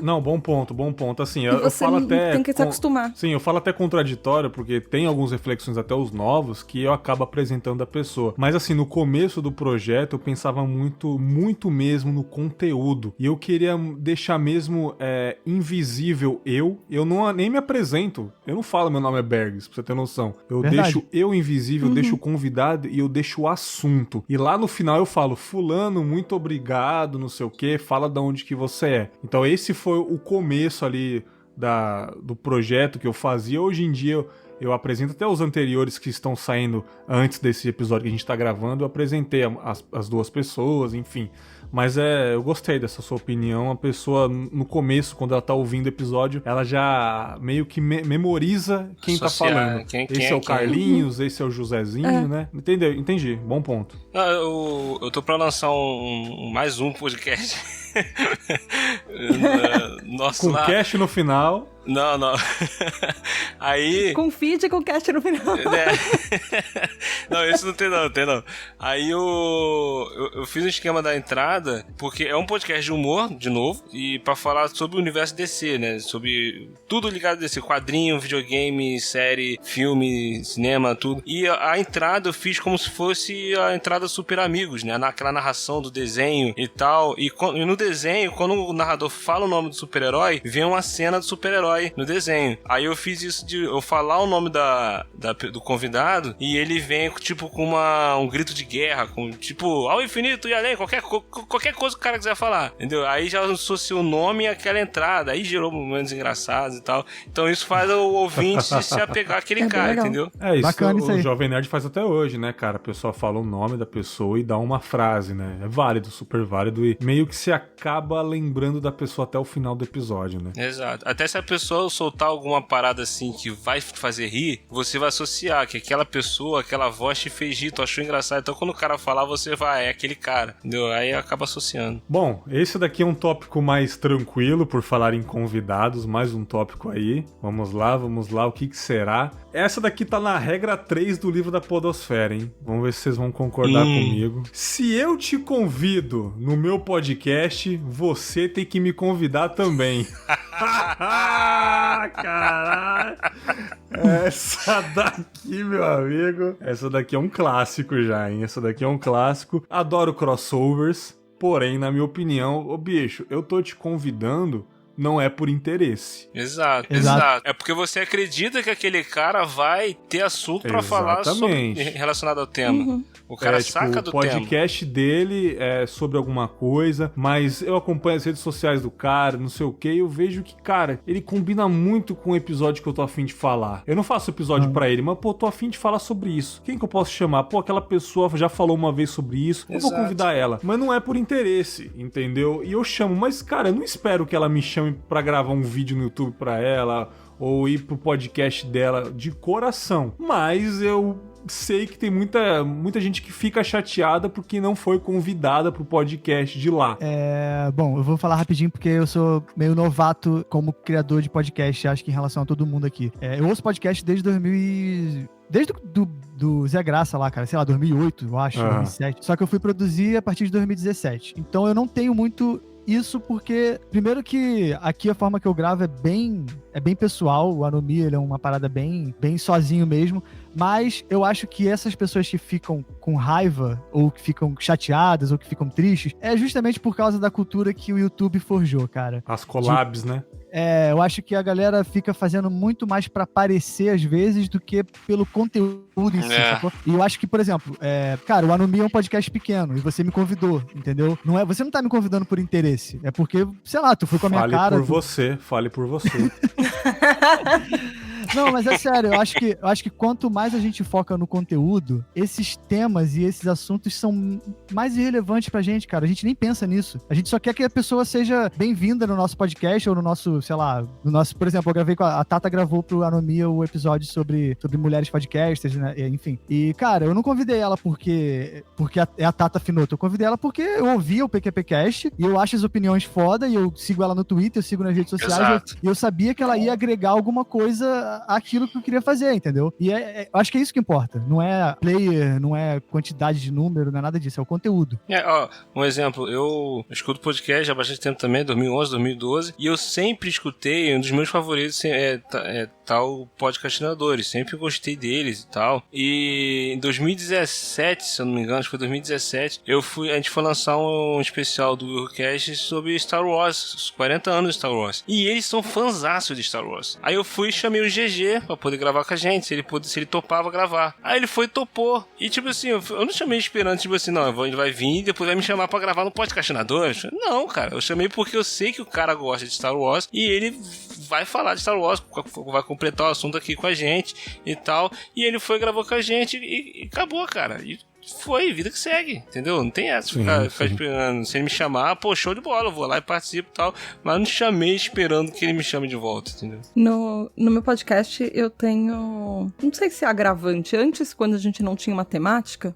S1: Não, bom ponto. Assim, eu
S4: você
S1: falo até...
S4: tem que se acostumar.
S1: Sim, eu falo até contraditório, porque tem algumas reflexões, até os novos, que eu acabo apresentando a pessoa. Mas assim, no começo do projeto, eu pensava muito mesmo no conteúdo. E eu queria deixar mesmo invisível eu nem me apresento. Eu não falo meu nome é Bergs, pra você ter noção. Eu deixo eu invisível, deixo o convidado e eu deixo o assunto. E lá no final eu falo, fulano, muito obrigado, não sei o que, fala de onde que você é. Então esse foi o começo ali do projeto que eu fazia. Hoje em dia eu apresento até os anteriores que estão saindo antes desse episódio que a gente tá gravando, eu apresentei as 2 pessoas, enfim. Mas eu gostei dessa sua opinião. A pessoa, no começo, quando ela tá ouvindo o episódio, ela já meio que memoriza quem tá falando. Esse é o Carlinhos, esse é o Josézinho, né? Entendeu? Entendi. Bom ponto.
S3: Eu tô pra lançar mais um podcast. Nossa,
S2: Com
S3: lá...
S2: cash no final.
S3: Não. Aí...
S4: Com feed e com cast no final.
S3: Não, isso não tem não. Aí eu fiz um esquema da entrada, porque é um podcast de humor, de novo, e pra falar sobre o universo DC, né? Sobre tudo ligado a DC, quadrinho, videogame, série, filme, cinema, tudo. E a entrada eu fiz como se fosse a entrada Super Amigos, né? Naquela narração do desenho e tal. E no desenho, quando o narrador fala o nome do super-herói, vem uma cena do super-herói no desenho. Aí eu fiz isso de eu falar o nome do convidado e ele vem tipo com um grito de guerra, com tipo ao infinito e além, qualquer coisa que o cara quiser falar, entendeu? Aí já associou o nome e aquela entrada, aí gerou momentos engraçados e tal. Então isso faz o ouvinte se apegar àquele cara, entendeu?
S2: É isso.
S1: Bacana isso aí. O Jovem Nerd faz até hoje, né, cara? A pessoa fala o nome da pessoa e dá uma frase, né? É válido, super válido e meio que se acaba lembrando da pessoa até o final do episódio, né?
S3: Exato. Até se a pessoa soltar alguma parada assim que vai fazer rir, você vai associar que aquela pessoa, aquela voz te fez rir, tu achou engraçado. Então quando o cara falar, você vai, é aquele cara, entendeu? Aí acaba associando.
S1: Bom, esse daqui é um tópico mais tranquilo, por falar em convidados, mais um tópico aí. Vamos lá, o que será? Essa daqui tá na regra 3 do livro da Podosfera, hein? Vamos ver se vocês vão concordar comigo. Se eu te convido no meu podcast, você tem que me convidar também. Caralho! Essa daqui, meu amigo, essa daqui é um clássico já, hein? Essa daqui é um clássico. Adoro crossovers, porém, na minha opinião, ô bicho, eu tô te convidando, não é por interesse.
S3: Exato. É porque você acredita que aquele cara vai ter assunto pra falar relacionado ao tema.
S4: Uhum.
S3: O cara saca do tema.
S1: O podcast dele é sobre alguma coisa, mas eu acompanho as redes sociais do cara, não sei o que, e eu vejo que, cara, ele combina muito com o episódio que eu tô afim de falar. Eu não faço episódio pra ele, mas, pô, tô afim de falar sobre isso. Quem que eu posso chamar? Pô, aquela pessoa já falou uma vez sobre isso, eu vou convidar ela. Mas não é por interesse, entendeu? E eu chamo, mas, cara, eu não espero que ela me chame pra gravar um vídeo no YouTube pra ela, ou ir pro podcast dela de coração. Mas eu sei que tem muita gente que fica chateada porque não foi convidada pro podcast de lá.
S2: Bom, eu vou falar rapidinho porque eu sou meio novato como criador de podcast, acho que em relação a todo mundo aqui. Eu ouço podcast desde 2000 Desde do Zé Graça lá, cara, sei lá, 2008, eu acho, 2007. Só que eu fui produzir a partir de 2017. Então eu não tenho muito isso porque, primeiro que aqui a forma que eu gravo é bem pessoal, o Anomia ele é uma parada bem sozinho mesmo, mas eu acho que essas pessoas que ficam com raiva, ou que ficam chateadas, ou que ficam tristes, é justamente por causa da cultura que o YouTube forjou, cara.
S1: As collabs, né?
S2: Eu acho que a galera fica fazendo muito mais pra aparecer às vezes do que pelo conteúdo em si. E eu acho que, por exemplo, cara, o Anomia é um podcast pequeno e você me convidou, entendeu? Você não tá me convidando por interesse, é porque, sei lá, tu foi com a minha cara.
S1: Fale por você.
S2: Não, mas é sério, eu acho que quanto mais a gente foca no conteúdo, esses temas e esses assuntos são mais irrelevantes pra gente, cara. A gente nem pensa nisso. A gente só quer que a pessoa seja bem-vinda no nosso podcast ou no nosso, sei lá, por exemplo, eu gravei com a Tata gravou pro Anomia o episódio sobre mulheres podcasters, né? Enfim. E, cara, eu não convidei ela porque é a Tata Finoto. Eu convidei ela porque eu ouvi o PQPcast e eu acho as opiniões foda e eu sigo ela no Twitter, eu sigo nas redes sociais e eu sabia que ela ia agregar alguma coisa aquilo que eu queria fazer, entendeu? E eu acho que é isso que importa. Não é player, não é quantidade de número, não é nada disso, é o conteúdo.
S3: Um exemplo, eu escuto podcast há bastante tempo também, 2011, 2012, e eu sempre escutei, um dos meus favoritos tal Podcastinadores, sempre gostei deles e tal. E em 2017, se eu não me engano, acho que foi 2017, a gente foi lançar um especial do Eurocast sobre Star Wars, os 40 anos de Star Wars. E eles são fãzaços de Star Wars. Aí eu fui e chamei o GG pra poder gravar com a gente, se ele topava gravar. Aí ele foi e topou. E tipo assim, eu não chamei esperando, tipo assim, não, ele vai vir e depois vai me chamar pra gravar no Podcastinadores. Não, cara, eu chamei porque eu sei que o cara gosta de Star Wars e ele vai falar de Star Wars, vai completar o assunto aqui com a gente e tal. E ele foi, gravou com a gente e acabou, cara. E foi, vida que segue, entendeu? Não tem essa, ficar esperando. Se ele me chamar, pô, show de bola, eu vou lá e participo e tal, mas não chamei esperando que ele me chame de volta, entendeu?
S4: No meu podcast, eu tenho, não sei se é agravante, antes, quando a gente não tinha uma temática,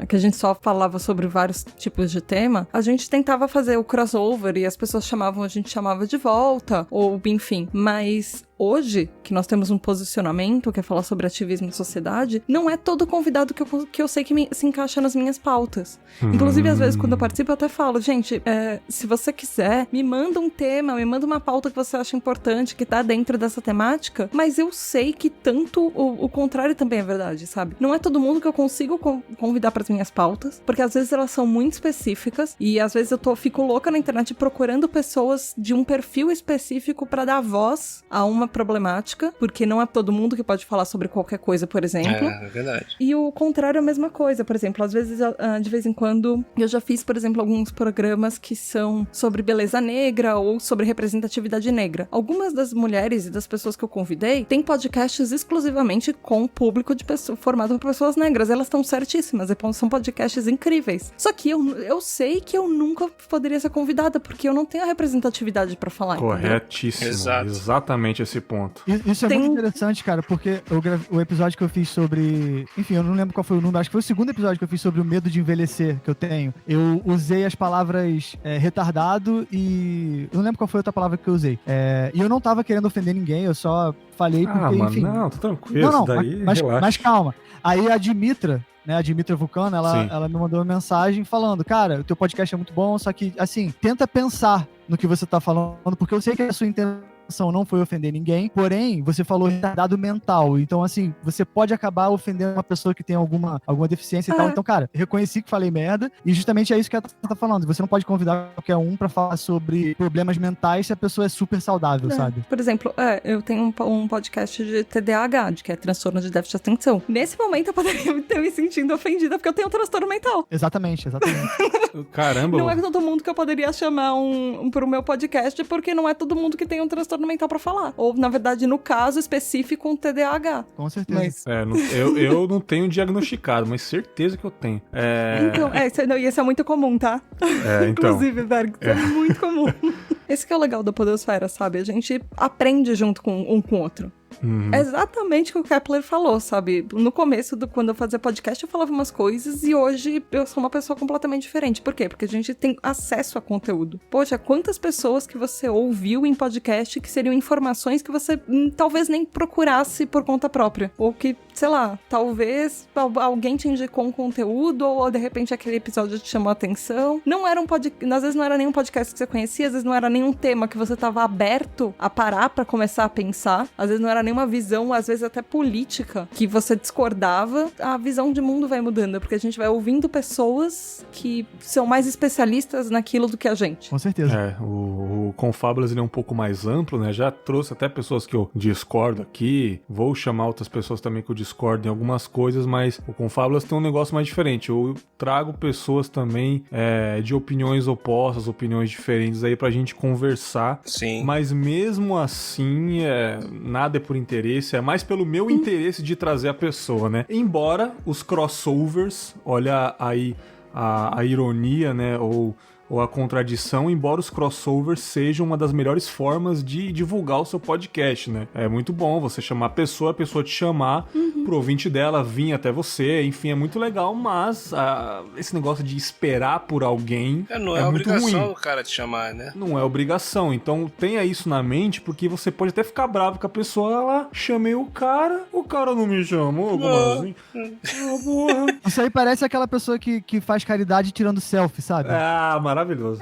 S4: que a gente só falava sobre vários tipos de tema, a gente tentava fazer o crossover e as pessoas chamavam, a gente chamava de volta, ou enfim, mas hoje, que nós temos um posicionamento, que é falar sobre ativismo de sociedade, não é todo convidado que eu sei que se encaixa nas minhas pautas. Inclusive, às vezes, quando eu participo, eu até falo, gente, se você quiser, me manda um tema, me manda uma pauta que você acha importante, que tá dentro dessa temática, mas eu sei que tanto o contrário também é verdade, sabe? Não é todo mundo que eu consigo convidar para as minhas pautas, porque às vezes elas são muito específicas, e às vezes eu fico louca na internet procurando pessoas de um perfil específico para dar voz a uma problemática, porque não é todo mundo que pode falar sobre qualquer coisa, por exemplo.
S3: É verdade.
S4: E o contrário é a mesma coisa. Por exemplo, às vezes, de vez em quando, eu já fiz, por exemplo, alguns programas que são sobre beleza negra ou sobre representatividade negra. Algumas das mulheres e das pessoas que eu convidei têm podcasts exclusivamente com público formado por pessoas negras. Elas estão certíssimas, são podcasts incríveis. Só que eu sei que eu nunca poderia ser convidada, porque eu não tenho a representatividade pra falar.
S1: Corretíssimo.
S3: Exato.
S1: Exatamente esse ponto.
S2: Isso é muito interessante, cara, porque o episódio que eu fiz sobre... Enfim, eu não lembro qual foi o número, acho que foi o segundo episódio que eu fiz sobre o medo de envelhecer que eu tenho. Eu usei as palavras retardado e... Eu não lembro qual foi a outra palavra que eu usei. E eu não tava querendo ofender ninguém, eu só falei porque,
S1: mano,
S2: enfim...
S1: não, tá tranquilo, isso daí,
S2: mas calma. Aí a Dimitra, né, a Dimitra Vulcano, ela me mandou uma mensagem falando, cara, o teu podcast é muito bom, só que, assim, tenta pensar no que você tá falando, porque eu sei que a sua intenção não foi ofender ninguém, porém, você falou retardado mental, então, assim, você pode acabar ofendendo uma pessoa que tem alguma deficiência e tal, então, cara, reconheci que falei merda, e justamente é isso que ela tá falando, você não pode convidar qualquer um pra falar sobre problemas mentais se a pessoa é super saudável, sabe?
S4: Por exemplo, eu tenho um podcast de TDAH, que é transtorno de déficit de atenção. Nesse momento, eu poderia ter me sentindo ofendida, porque eu tenho um transtorno mental.
S2: Exatamente.
S1: Caramba!
S4: Não é todo mundo que eu poderia chamar pro meu podcast, porque não é todo mundo que tem um transtorno mental pra falar. Ou, na verdade, no caso específico, um TDAH.
S2: Com certeza.
S4: Mas...
S1: eu não tenho diagnosticado, mas certeza que eu tenho.
S4: Então, isso é muito comum, tá?
S1: Então.
S4: Inclusive, Berg, isso é muito comum. Esse que é o legal da Podosfera, sabe? A gente aprende junto com um com o outro. É exatamente o que o Kepler falou, sabe? No começo, quando eu fazia podcast, eu falava umas coisas e hoje eu sou uma pessoa completamente diferente. Por quê? Porque a gente tem acesso a conteúdo. Poxa, quantas pessoas que você ouviu em podcast que seriam informações que você talvez nem procurasse por conta própria. Ou que, sei lá, talvez alguém te indicou um conteúdo ou de repente aquele episódio te chamou a atenção. Não era às vezes não era nenhum podcast que você conhecia, às vezes não era nenhum tema que você estava aberto a parar pra começar a pensar. Às vezes não era nenhuma visão, às vezes até política, que você discordava. A visão de mundo vai mudando, porque a gente vai ouvindo pessoas que são mais especialistas naquilo do que a gente.
S2: Com certeza.
S1: O Confábulas, ele é um pouco mais amplo, né? Já trouxe até pessoas que eu discordo aqui, vou chamar outras pessoas também que eu discordo em algumas coisas, mas o Confábulas tem um negócio mais diferente. Eu trago pessoas também de opiniões opostas, opiniões diferentes aí pra gente conversar.
S3: Sim.
S1: Mas mesmo assim, nada é por interesse, é mais pelo meu interesse de trazer a pessoa, né? Embora os crossovers, olha aí a ironia, né? Ou a contradição, embora os crossovers sejam uma das melhores formas de divulgar o seu podcast, né? É muito bom você chamar a pessoa te chamar pro ouvinte dela vir até você, enfim, é muito legal, mas esse negócio de esperar por alguém
S3: não é
S1: muito
S3: obrigação
S1: ruim.
S3: o cara te chamar, né?
S1: Não é obrigação, então tenha isso na mente, porque você pode até ficar bravo com a pessoa lá, chamei o cara não me chamou, como assim? Porra.
S2: Isso aí parece aquela pessoa que faz caridade tirando selfie, sabe?
S1: Maravilhoso.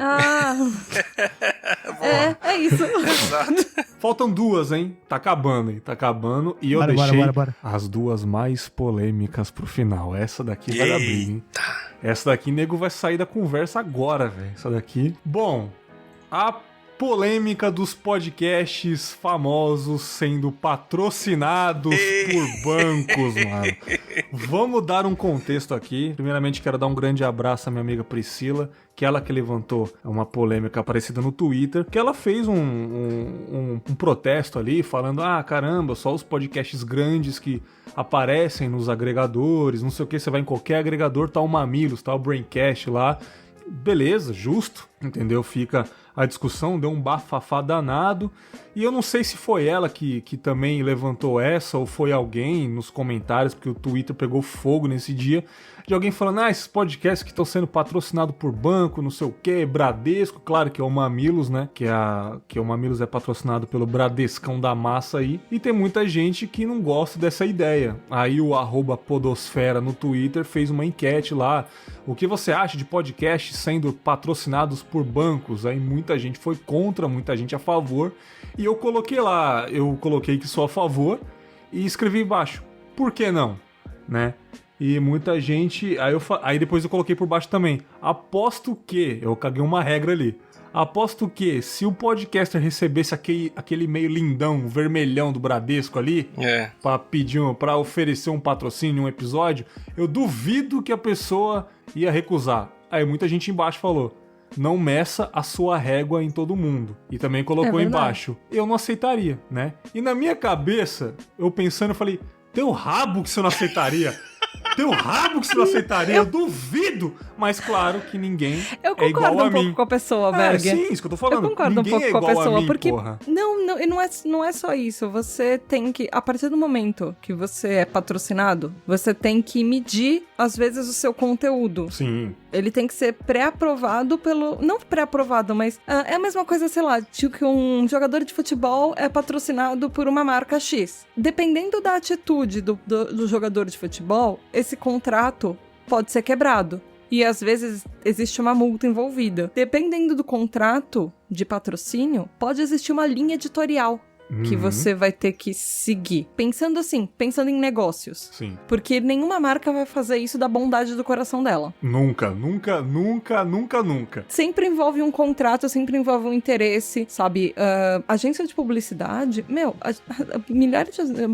S4: É isso.
S3: Exato.
S1: Faltam duas, hein? Tá acabando, hein? Tá acabando. E eu deixei as duas mais polêmicas pro final. Essa daqui vai dar briga, hein? Essa daqui, nego vai sair da conversa agora, velho. Essa daqui... Bom, a polêmica dos podcasts famosos sendo patrocinados por bancos, mano. Vamos dar um contexto aqui. Primeiramente, quero dar um grande abraço à minha amiga Priscila, que ela que levantou uma polêmica aparecida no Twitter, que ela fez um protesto ali, falando, caramba, só os podcasts grandes que aparecem nos agregadores, não sei o que, você vai em qualquer agregador, tá o Mamilos, tá o Braincast lá. Beleza, justo, entendeu? Fica a discussão, deu um bafafá danado, e eu não sei se foi ela que também levantou essa, ou foi alguém nos comentários, porque o Twitter pegou fogo nesse dia, de alguém falando, esses podcasts que estão sendo patrocinados por banco, não sei o que, Bradesco, claro que é o Mamilos, né, que o Mamilos é patrocinado pelo Bradescão da massa aí, e tem muita gente que não gosta dessa ideia. Aí o @podosfera no Twitter fez uma enquete lá, o que você acha de podcasts sendo patrocinados por bancos? Aí muita gente foi contra, muita gente a favor, e eu coloquei que sou a favor, e escrevi embaixo, por que não, né? E muita gente... Aí depois eu coloquei por baixo também. Aposto que... Eu caguei uma regra ali. Aposto que se o podcaster recebesse aquele e-mail lindão, vermelhão do Bradesco ali, pra oferecer um patrocínio, um episódio, eu duvido que a pessoa ia recusar. Aí muita gente embaixo falou, não meça a sua régua em todo mundo. E também colocou embaixo, eu não aceitaria, né? E na minha cabeça, eu pensando, eu falei, teu rabo que você não aceitaria... Teu rabo que você não aceitaria, eu duvido. Mas claro que ninguém é igual a mim. Eu concordo um pouco
S4: com a pessoa, Berg.
S1: Sim, isso que eu tô falando.
S4: Eu concordo
S1: ninguém
S4: um pouco com a pessoa,
S1: mim,
S4: porque...
S1: Porra.
S4: Não é só isso. Você tem que... A partir do momento que você é patrocinado, você tem que medir, às vezes, o seu conteúdo.
S1: Sim.
S4: Ele tem que ser pré-aprovado pelo... Não pré-aprovado, mas... é a mesma coisa, sei lá, tipo que um jogador de futebol é patrocinado por uma marca X. Dependendo da atitude do jogador de futebol, esse contrato pode ser quebrado. E às vezes existe uma multa envolvida. Dependendo do contrato de patrocínio, pode existir uma linha editorial que você vai ter que seguir. Pensando em negócios.
S1: Sim.
S4: Porque nenhuma marca vai fazer isso da bondade do coração dela.
S1: Nunca.
S4: Sempre envolve um contrato, sempre envolve um interesse, sabe? Agência de publicidade,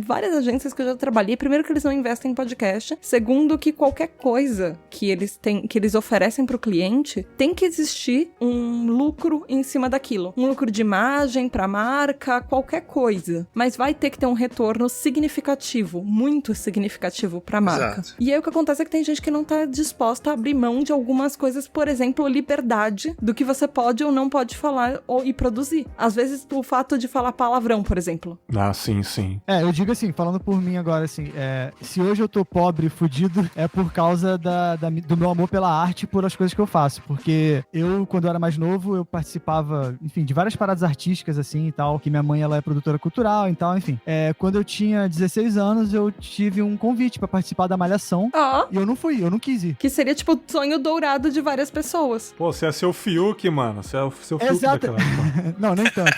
S4: várias agências que eu já trabalhei, primeiro que eles não investem em podcast, segundo que qualquer coisa que eles oferecem pro cliente, tem que existir um lucro em cima daquilo. Um lucro de imagem pra marca, qualquer coisa, mas vai ter que ter um retorno significativo, muito significativo pra marca.
S3: Exato.
S4: E aí o que acontece é que tem gente que não tá disposta a abrir mão de algumas coisas, por exemplo, liberdade do que você pode ou não pode falar e produzir. Às vezes o fato de falar palavrão, por exemplo.
S1: Sim.
S2: Eu digo assim, falando por mim agora, assim, se hoje eu tô pobre, fudido, é por causa do meu amor pela arte e por as coisas que eu faço, porque eu, quando eu era mais novo, eu participava, enfim, de várias paradas artísticas, assim, e tal, que minha mãe, ela é produtora cultural e tal, enfim. Quando eu tinha 16 anos, eu tive um convite pra participar da Malhação. E eu não fui, eu não quis ir.
S4: Que seria, tipo, o sonho dourado de várias pessoas.
S1: Pô, você é seu Fiuk, mano. Você é o seu Fiuk
S2: Exato.
S1: daquela época.
S2: Não, nem tanto.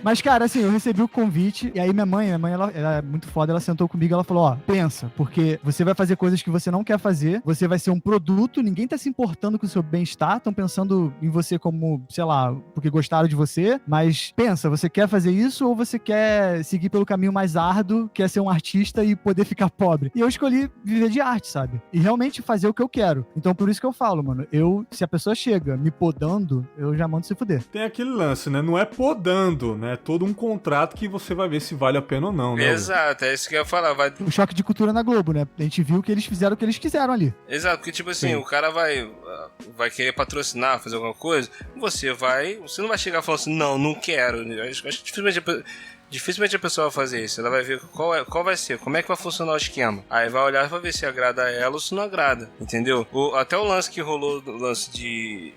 S2: Mas, cara, assim, eu recebi o convite, e aí minha mãe, ela é muito foda, ela sentou comigo e ela falou, pensa, porque você vai fazer coisas que você não quer fazer, você vai ser um produto, ninguém tá se importando com o seu bem-estar, estão pensando em você como, sei lá, porque gostaram de você, mas pensa, você quer fazer isso ou você quer seguir pelo caminho mais árduo, que é ser um artista e poder ficar pobre? E eu escolhi viver de arte, sabe? E realmente fazer o que eu quero. Então, por isso que eu falo, mano, se a pessoa chega me podando, eu já mando se fuder.
S1: Tem aquele lance, né? Não é podando, né? É todo um contrato que você vai ver se vale a pena ou não, né?
S3: Exato, é isso que eu ia falar.
S2: O choque de cultura na Globo, né? A gente viu que eles fizeram o que eles quiseram ali.
S3: Exato, porque tipo assim, o cara vai querer patrocinar, fazer alguma coisa, você não vai chegar falando assim, não quero. Acho que dificilmente a pessoa vai fazer isso. Ela vai ver qual vai ser, como é que vai funcionar o esquema. Aí vai olhar e vai ver se agrada a ela ou se não agrada, entendeu? Até o lance que rolou, o lance de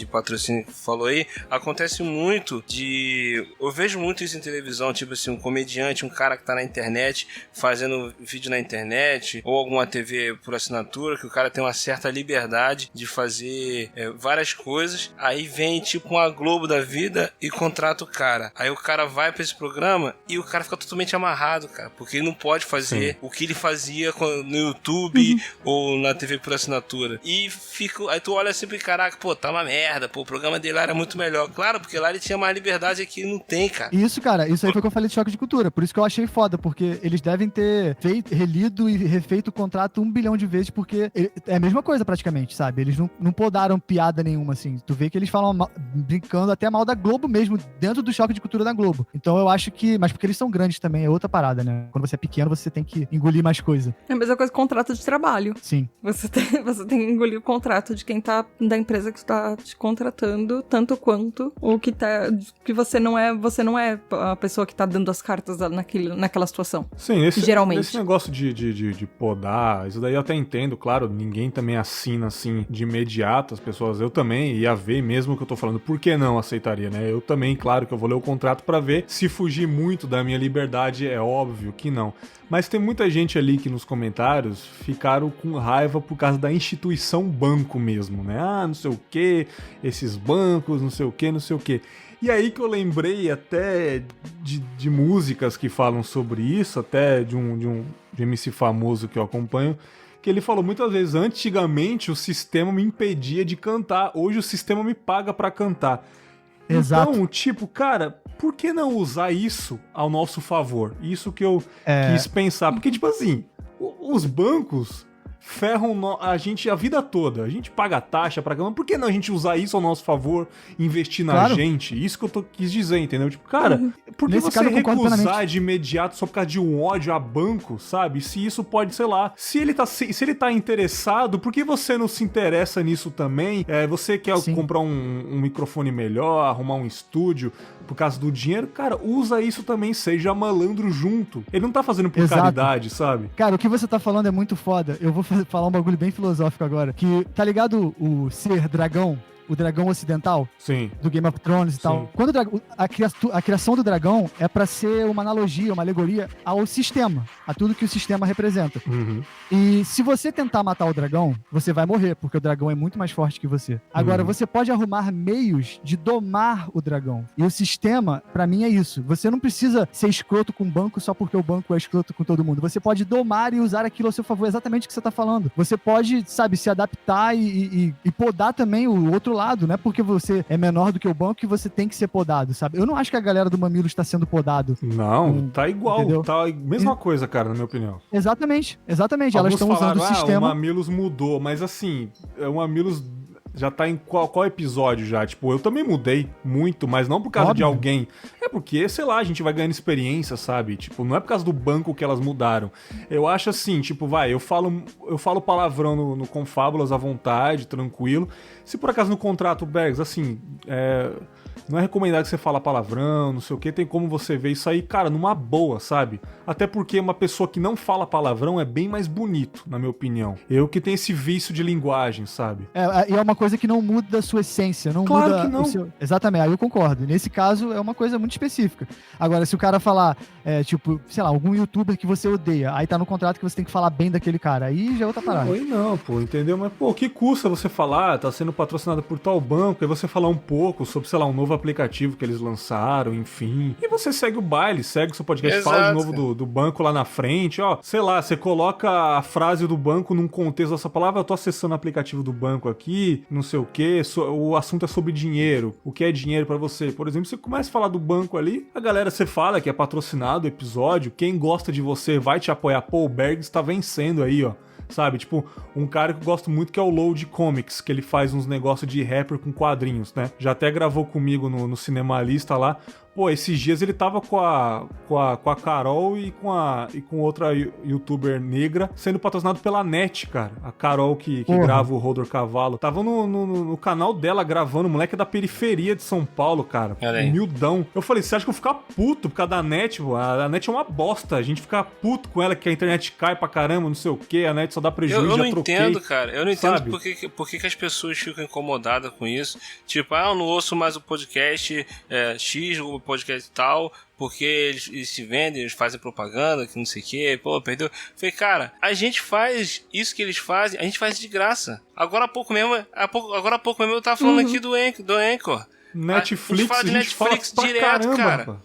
S3: patrocínio que falou aí, acontece muito eu vejo muito isso em televisão, tipo assim, um comediante, um cara que tá na internet, fazendo vídeo na internet, ou alguma TV por assinatura, que o cara tem uma certa liberdade de fazer várias coisas, aí vem tipo uma Globo da vida e contrata o cara. Aí o cara vai pra esse programa programa e o cara fica totalmente amarrado, cara, porque ele não pode fazer o que ele fazia no YouTube ou na TV por assinatura. E aí tu olha sempre, caraca, pô, tá uma merda, pô, o programa dele lá era muito melhor. Claro, porque lá ele tinha mais liberdade aqui ele não tem, cara.
S2: Isso, cara, isso aí foi o que eu falei de choque de cultura. Por isso que eu achei foda, porque eles devem ter relido e refeito o contrato 1 bilhão de vezes, porque é a mesma coisa praticamente, sabe? Eles não podaram piada nenhuma, assim. Tu vê que eles falam brincando até mal da Globo mesmo, dentro do choque de cultura da Globo. Então eu acho que... Mas porque eles são grandes também, é outra parada, né? Quando você é pequeno, você tem que engolir mais coisa.
S4: É a mesma coisa que contrato de trabalho.
S2: Sim.
S4: Você tem que engolir o contrato de quem tá... da empresa que está te contratando, tanto quanto o que tá... que você não é a pessoa que tá dando as cartas naquela situação.
S1: Sim,
S4: geralmente.
S1: Esse negócio de podar, isso daí eu até entendo, claro, ninguém também assina assim de imediato, as pessoas, eu também ia ver mesmo o que eu tô falando, por que não aceitaria, né? Eu também, claro que eu vou ler o contrato pra ver, se fugir muito da minha liberdade, é óbvio que não. Mas tem muita gente ali que nos comentários ficaram com raiva por causa da instituição banco mesmo, né? Ah, não sei o que, esses bancos, não sei o que, não sei o que. E aí que eu lembrei até de músicas que falam sobre isso, até de um MC famoso que eu acompanho, que ele falou muitas vezes, antigamente o sistema me impedia de cantar, hoje o sistema me paga pra cantar.
S2: Exato.
S1: Então, tipo, cara, por que não usar isso ao nosso favor? Isso que eu quis pensar, porque, tipo assim, os bancos ferram a gente a vida toda. A gente paga taxa pra caramba. Por que não a gente usar isso ao nosso favor, investir na gente? Isso que eu quis dizer, entendeu? Tipo, cara, por que você recusar de imediato só por causa de um ódio a banco, sabe? Se isso pode, sei lá, se ele tá interessado, por que você não se interessa nisso também? Você quer comprar um microfone melhor, arrumar um estúdio por causa do dinheiro? Cara, usa isso também, seja malandro junto. Ele não tá fazendo por caridade, sabe?
S2: Cara, o que você tá falando é muito foda. Eu vou falar um bagulho bem filosófico agora. Que, tá ligado o ser dragão? O dragão ocidental?
S1: Sim.
S2: Do Game of Thrones e tal. Quando a criação do dragão é pra ser uma analogia, uma alegoria ao sistema, a tudo que o sistema representa. E se você tentar matar o dragão, você vai morrer, porque o dragão é muito mais forte que você. Agora, você pode arrumar meios de domar o dragão. E o sistema, pra mim, é isso. Você não precisa ser escroto com o banco só porque o banco é escroto com todo mundo. Você pode domar e usar aquilo ao seu favor, exatamente o que você tá falando. Você pode, sabe, se adaptar e podar também o outro lado, não é porque você é menor do que o banco que você tem que ser podado, sabe? Eu não acho que a galera do Mamilo está sendo podado.
S1: Não, tá igual, entendeu? Tá mesma coisa, cara, na minha opinião.
S2: Exatamente.
S1: Alguns
S2: Elas estão usando o sistema.
S1: O Mamilos mudou, mas assim, o Mamilos já tá em qual episódio já? Tipo, eu também mudei muito, mas não por causa de alguém. É porque, sei lá, a gente vai ganhando experiência, sabe? Tipo, não é por causa do banco que elas mudaram. Eu acho assim, tipo, eu falo palavrão no Confábulas à vontade, tranquilo. Se por acaso no contrato, Bergs, assim, não é recomendado que você fale palavrão, não sei o que, tem como você ver isso aí, cara, numa boa, sabe? Até porque uma pessoa que não fala palavrão é bem mais bonito, na minha opinião. Eu que tenho esse vício de linguagem, sabe?
S2: E é uma coisa que não muda a sua essência, não
S1: claro
S2: muda
S1: que não.
S2: o seu... Exatamente, aí eu concordo. Nesse caso, é uma coisa muito específica. Agora, se o cara falar, tipo, sei lá, algum youtuber que você odeia, aí tá no contrato que você tem que falar bem daquele cara, aí já é outra parada.
S1: Não, pô, entendeu? Mas, pô, o que custa você falar, tá sendo patrocinado por tal banco, aí você falar um pouco sobre, sei lá, um novo aplicativo que eles lançaram, enfim. E você segue o baile, segue o seu podcast, fala de novo do banco lá na frente, ó. Sei lá, você coloca a frase do banco num contexto dessa palavra, eu tô acessando o aplicativo do banco aqui, não sei o que, o assunto é sobre dinheiro, o que é dinheiro pra você. Por exemplo, você começa a falar do banco ali, a galera, você fala que é patrocinado o episódio, quem gosta de você vai te apoiar. Pô, o Bergs tá vencendo aí, ó. Sabe, tipo, um cara que eu gosto muito que é o Load Comics, que ele faz uns negócios de rapper com quadrinhos, né? Já até gravou comigo no Cinemalista lá. Pô, esses dias ele tava com a Carol e com outra youtuber negra sendo patrocinado pela NET, cara. A Carol que grava o Rodor Cavalo. Tava no canal dela gravando, moleque da periferia de São Paulo, cara. Humildão. Eu falei, você acha que eu vou ficar puto por causa da NET? A NET é uma bosta. A gente fica puto com ela que a internet cai pra caramba, não sei o que. A NET só dá prejuízo,
S3: eu
S1: já
S3: não
S1: troquei.
S3: Entendo, cara. Eu não entendo
S1: sabe?
S3: por que as pessoas ficam incomodadas com isso. Tipo, eu não ouço mais o podcast X, o podcast tal, porque eles se vendem, eles fazem propaganda, que não sei o que, pô, perdeu. Falei, cara, a gente faz isso que eles fazem, a gente faz de graça. Agora há pouco mesmo eu tava falando aqui do Anchor.
S1: Netflix,
S3: a gente fala de Netflix
S1: fala
S3: direto,
S1: caramba,
S3: cara.
S1: Pô.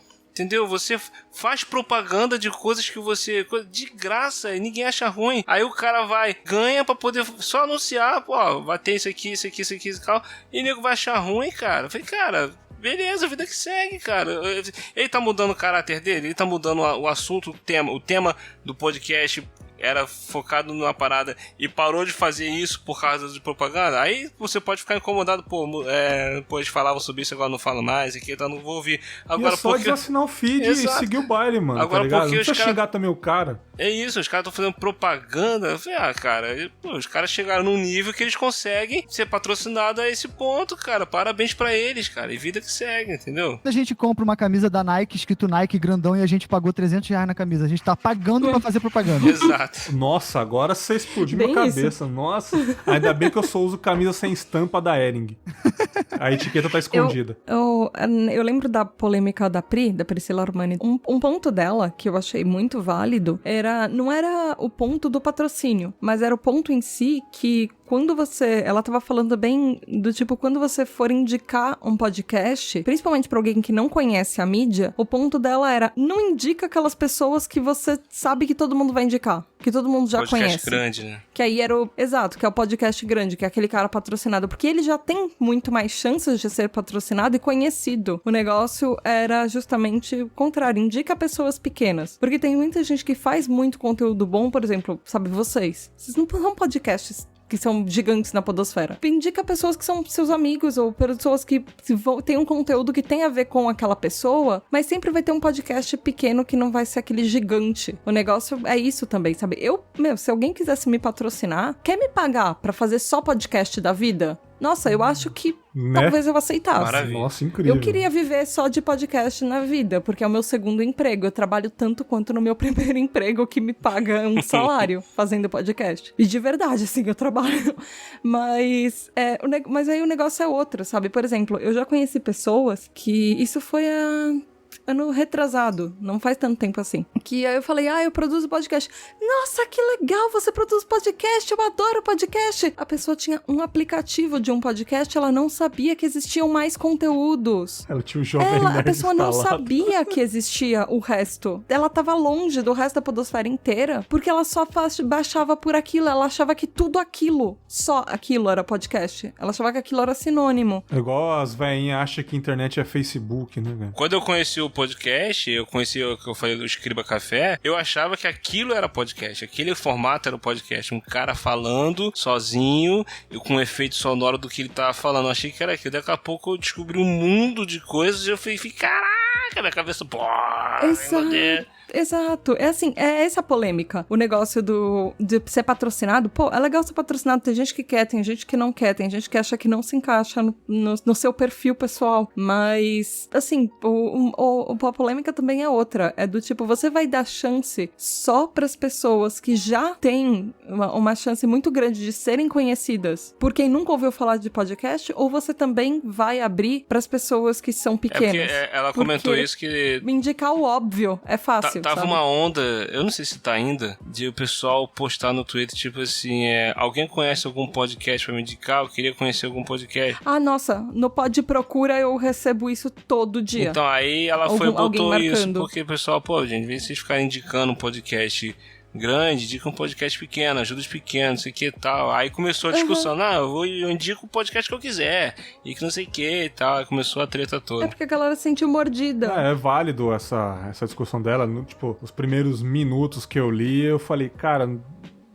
S3: entendeu? Você faz propaganda de coisas que você... de graça, e ninguém acha ruim. Aí o cara vai, ganha pra poder só anunciar, pô, vai ter isso aqui, e tal, e o nego vai achar ruim, cara. Eu falei, cara... Beleza, a vida que segue, cara. Ele tá mudando o caráter dele, ele tá mudando o assunto, o tema do podcast era focado numa parada e parou de fazer isso por causa de propaganda. Aí você pode ficar incomodado, depois falavam sobre isso, agora não fala mais, aqui então não vou ouvir. Agora,
S1: e é só desassinar o feed e seguir o baile, mano.
S3: Agora,
S1: tá ligado?
S3: porque
S1: não precisa xingar também o cara.
S3: É isso, os caras estão fazendo propaganda. Eu falei, cara, os caras chegaram num nível que eles conseguem ser patrocinados a esse ponto, cara. Parabéns pra eles, cara. E vida que segue, entendeu?
S2: A gente compra uma camisa da Nike, escrito Nike grandão, e a gente pagou R$300 na camisa. A gente tá pagando pra fazer propaganda.
S3: Exato.
S1: Nossa, agora você explodiu
S4: Bem
S1: minha cabeça. Nossa, ainda bem que eu só uso camisa sem estampa da Hering. A etiqueta tá escondida.
S4: Eu lembro da polêmica da Priscila Armani. Um ponto dela, que eu achei muito válido, não era o ponto do patrocínio, mas era o ponto em si que quando ela tava falando bem do tipo, quando você for indicar um podcast, principalmente pra alguém que não conhece a mídia, o ponto dela era, não indica aquelas pessoas que você sabe que todo mundo vai indicar, que todo mundo já
S3: podcast
S4: conhece.
S3: Grande, né?
S4: Que aí era exato, que é o podcast grande, que é aquele cara patrocinado, porque ele já tem muito mais chances de ser patrocinado e conhecido. O negócio era justamente o contrário, indica pessoas pequenas, porque tem muita gente que faz muito conteúdo bom, por exemplo, sabe, vocês não são podcasts que são gigantes na podosfera. Indica pessoas que são seus amigos ou pessoas que têm um conteúdo que tem a ver com aquela pessoa, mas sempre vai ter um podcast pequeno que não vai ser aquele gigante. O negócio é isso também, sabe? Se alguém quisesse me patrocinar, quer me pagar pra fazer só podcast da vida? Nossa, eu acho que talvez eu aceitasse.
S3: Maravilha.
S1: Nossa, incrível.
S4: Eu queria viver só de podcast na vida, porque é o meu segundo emprego. Eu trabalho tanto quanto no meu primeiro emprego, que me paga um salário fazendo podcast. E de verdade, assim, eu trabalho. Mas aí o negócio é outro, sabe? Por exemplo, eu já conheci pessoas que... Isso foi ano retrasado, não faz tanto tempo assim. Que aí eu falei, eu produzo podcast. Nossa, que legal, você produz podcast, eu adoro podcast. A pessoa tinha um aplicativo de um podcast, ela não sabia que existiam mais conteúdos.
S1: Ela tinha o Jovem Nerd
S4: A pessoa não
S1: instalado.
S4: sabia que existia o resto. Ela tava longe do resto da podosfera inteira, porque ela só baixava por aquilo, ela achava que tudo aquilo, só aquilo era podcast. Ela achava que aquilo era sinônimo.
S1: É igual as velhinhas acham que internet é Facebook, né, velho?
S3: Quando eu conheci o podcast, eu conheci o que eu falei do Escriba Café, eu achava que aquilo era podcast, aquele formato era o podcast, um cara falando sozinho, com um efeito sonoro do que ele tava falando, eu achei que era aquilo, daqui a pouco eu descobri um mundo de coisas e eu falei, caraca, minha cabeça,
S4: Exato, é assim, é essa polêmica. O negócio de ser patrocinado, é legal ser patrocinado, tem gente que quer, tem gente que não quer, tem gente que acha que não se encaixa no seu perfil pessoal, mas, assim, a polêmica também é outra, é do tipo, você vai dar chance só pras pessoas que já têm uma chance muito grande de serem conhecidas por quem nunca ouviu falar de podcast, ou você também vai abrir pras pessoas que são pequenas?
S3: Ela comentou isso que...
S4: Indicar o óbvio é fácil.
S3: Tava
S4: sabe?
S3: uma onda, eu não sei se tá ainda, de o pessoal postar no Twitter, tipo assim, alguém conhece algum podcast pra me indicar? Eu queria conhecer algum podcast.
S4: Nossa, no Pod Procura eu recebo isso todo dia.
S3: Então, aí ela foi e botou isso,
S4: marcando.
S3: porque o pessoal, gente, em vez de vocês ficarem indicando um podcast grande, indica um podcast pequeno, ajuda os pequenos, não sei o que e tal. Aí começou a discussão, eu indico o podcast que eu quiser, e que não sei o que e tal. Aí começou a treta toda.
S4: É porque a galera se sentiu mordida.
S1: É válido essa discussão dela. Tipo, os primeiros minutos que eu li, eu falei, cara,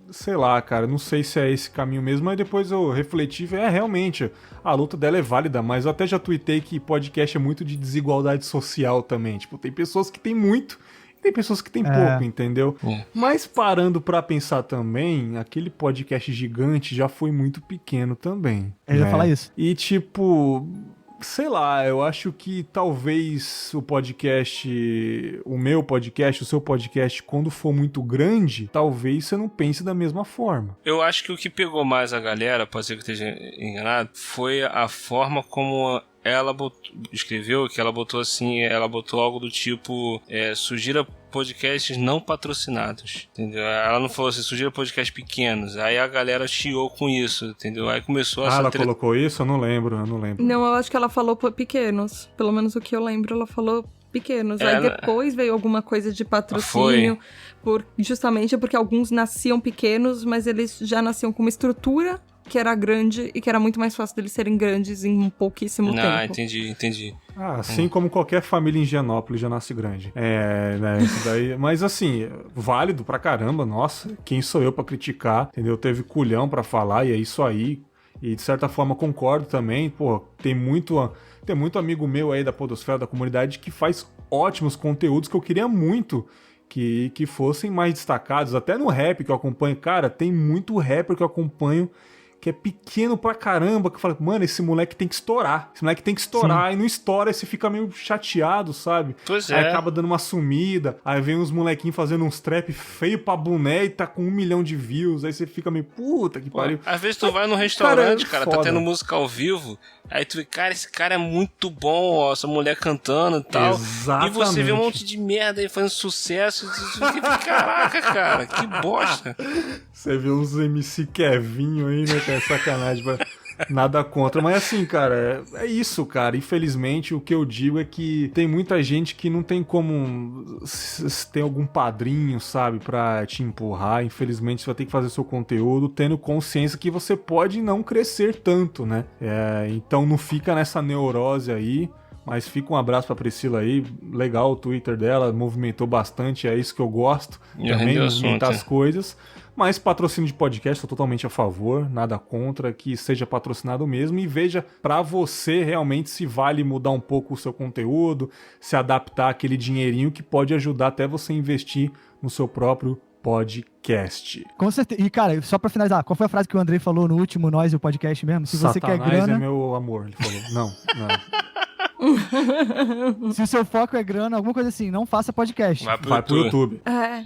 S1: sei lá, cara, não sei se é esse caminho mesmo, mas depois eu refleti e realmente, a luta dela é válida, mas eu até já tuitei que podcast é muito de desigualdade social também. Tipo, tem pessoas que têm muito, tem pessoas que têm pouco, entendeu? Mas parando pra pensar também, aquele podcast gigante já foi muito pequeno também.
S2: Eu ia falar isso.
S1: E tipo, sei lá, eu acho que talvez o meu podcast, o seu podcast, quando for muito grande, talvez você não pense da mesma forma.
S3: Eu acho que o que pegou mais a galera, pode ser que eu esteja enganado, foi a forma como ela escreveu, que ela botou assim, ela botou algo do tipo, sugira podcasts não patrocinados, entendeu? Ela não falou assim, sugira podcasts pequenos, aí a galera chiou com isso, entendeu? Aí começou
S1: ela colocou isso? Eu não lembro.
S4: Não, eu acho que ela falou pequenos, pelo menos o que eu lembro, ela falou pequenos. Aí depois veio alguma coisa de patrocínio, justamente porque alguns nasciam pequenos, mas eles já nasciam com uma estrutura que era grande e que era muito mais fácil deles serem grandes em pouquíssimo tempo.
S3: Ah, entendi.
S1: Assim como qualquer família em Higienópolis já nasce grande. Né, isso daí. Mas assim, válido pra caramba, nossa, quem sou eu pra criticar, entendeu? Teve culhão pra falar e é isso aí. E de certa forma concordo também, pô, tem muito amigo meu aí da podosfera, da comunidade, que faz ótimos conteúdos que eu queria muito que fossem mais destacados. Até no rap que eu acompanho, cara, tem muito rapper que eu acompanho que é pequeno pra caramba, que fala, mano, esse moleque tem que estourar. Esse moleque tem que estourar. Sim. E não estoura, aí você fica meio chateado, sabe?
S3: Pois
S1: aí acaba dando uma sumida, aí vem uns molequinhos fazendo uns trap feio pra boné e tá com 1 milhão de views, aí você fica meio, puta que pariu.
S3: Às vezes tu vai num restaurante, cara, tá tendo música ao vivo, aí tu vê, cara, esse cara é muito bom, ó, essa mulher cantando e tal.
S1: Exatamente.
S3: E você vê um monte de merda aí fazendo sucesso, e fica, caraca, cara, que bosta.
S1: Você vê uns MC Kevinho aí, né, que é sacanagem, nada contra, mas assim, cara, é isso, cara, infelizmente o que eu digo é que tem muita gente que não tem como ter algum padrinho, sabe, pra te empurrar, infelizmente você vai ter que fazer seu conteúdo tendo consciência que você pode não crescer tanto, né, então não fica nessa neurose aí. Mas fica um abraço pra Priscila aí, legal o Twitter dela, movimentou bastante, é isso que eu gosto, também movimentar as coisas. Mas patrocínio de podcast, estou totalmente a favor, nada contra, que seja patrocinado mesmo e veja pra você realmente se vale mudar um pouco o seu conteúdo, se adaptar aquele dinheirinho que pode ajudar até você investir no seu próprio podcast.
S2: Com certeza. E, cara, só pra finalizar, qual foi a frase que o Andrei falou no último Nós e o podcast mesmo? Se você quer grana...
S1: é meu amor, ele falou. Não.
S2: Se o seu foco é grana, alguma coisa assim, não faça podcast.
S1: Vai pro YouTube.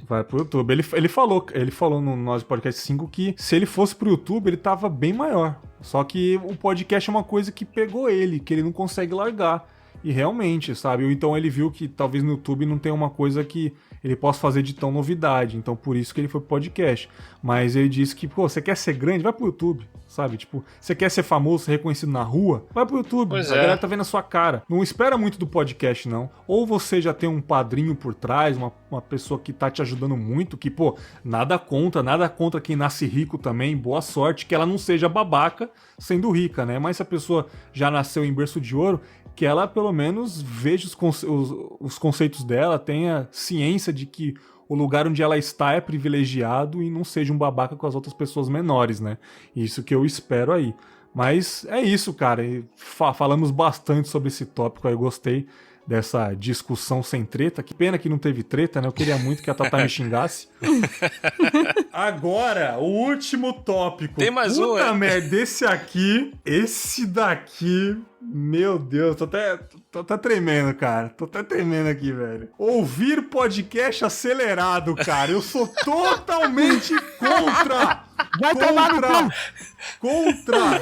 S1: Vai pro YouTube. Ele falou no Nós Podcast 5 que se ele fosse pro YouTube, ele tava bem maior. Só que o podcast é uma coisa que pegou ele, que ele não consegue largar. E realmente, sabe? Então ele viu que talvez no YouTube não tenha uma coisa que ele possa fazer de tão novidade. Então por isso que ele foi pro podcast. Mas ele disse que, pô, você quer ser grande? Vai pro YouTube, sabe? Tipo, você quer ser famoso, ser reconhecido na rua? Vai pro YouTube. A galera tá vendo a sua cara. Não espera muito do podcast, não. Ou você já tem um padrinho por trás, uma pessoa que tá te ajudando muito, que, pô, nada contra quem nasce rico também. Boa sorte, que ela não seja babaca sendo rica, né? Mas se a pessoa já nasceu em berço de ouro, que ela pelo menos veja os conceitos dela, tenha ciência de que o lugar onde ela está é privilegiado e não seja um babaca com as outras pessoas menores, né? Isso que eu espero aí. Mas é isso, cara. Falamos bastante sobre esse tópico aí, eu gostei dessa discussão sem treta. Que pena que não teve treta, né? Eu queria muito que a Tatá me xingasse. Agora, o último tópico.
S3: Tem mais um,
S1: Puta merda, esse daqui... Meu Deus, tô até tremendo, cara. Tô até tremendo aqui, velho. Ouvir podcast acelerado, cara. Eu sou totalmente contra.
S2: Vai tomar no cu.
S1: Contra.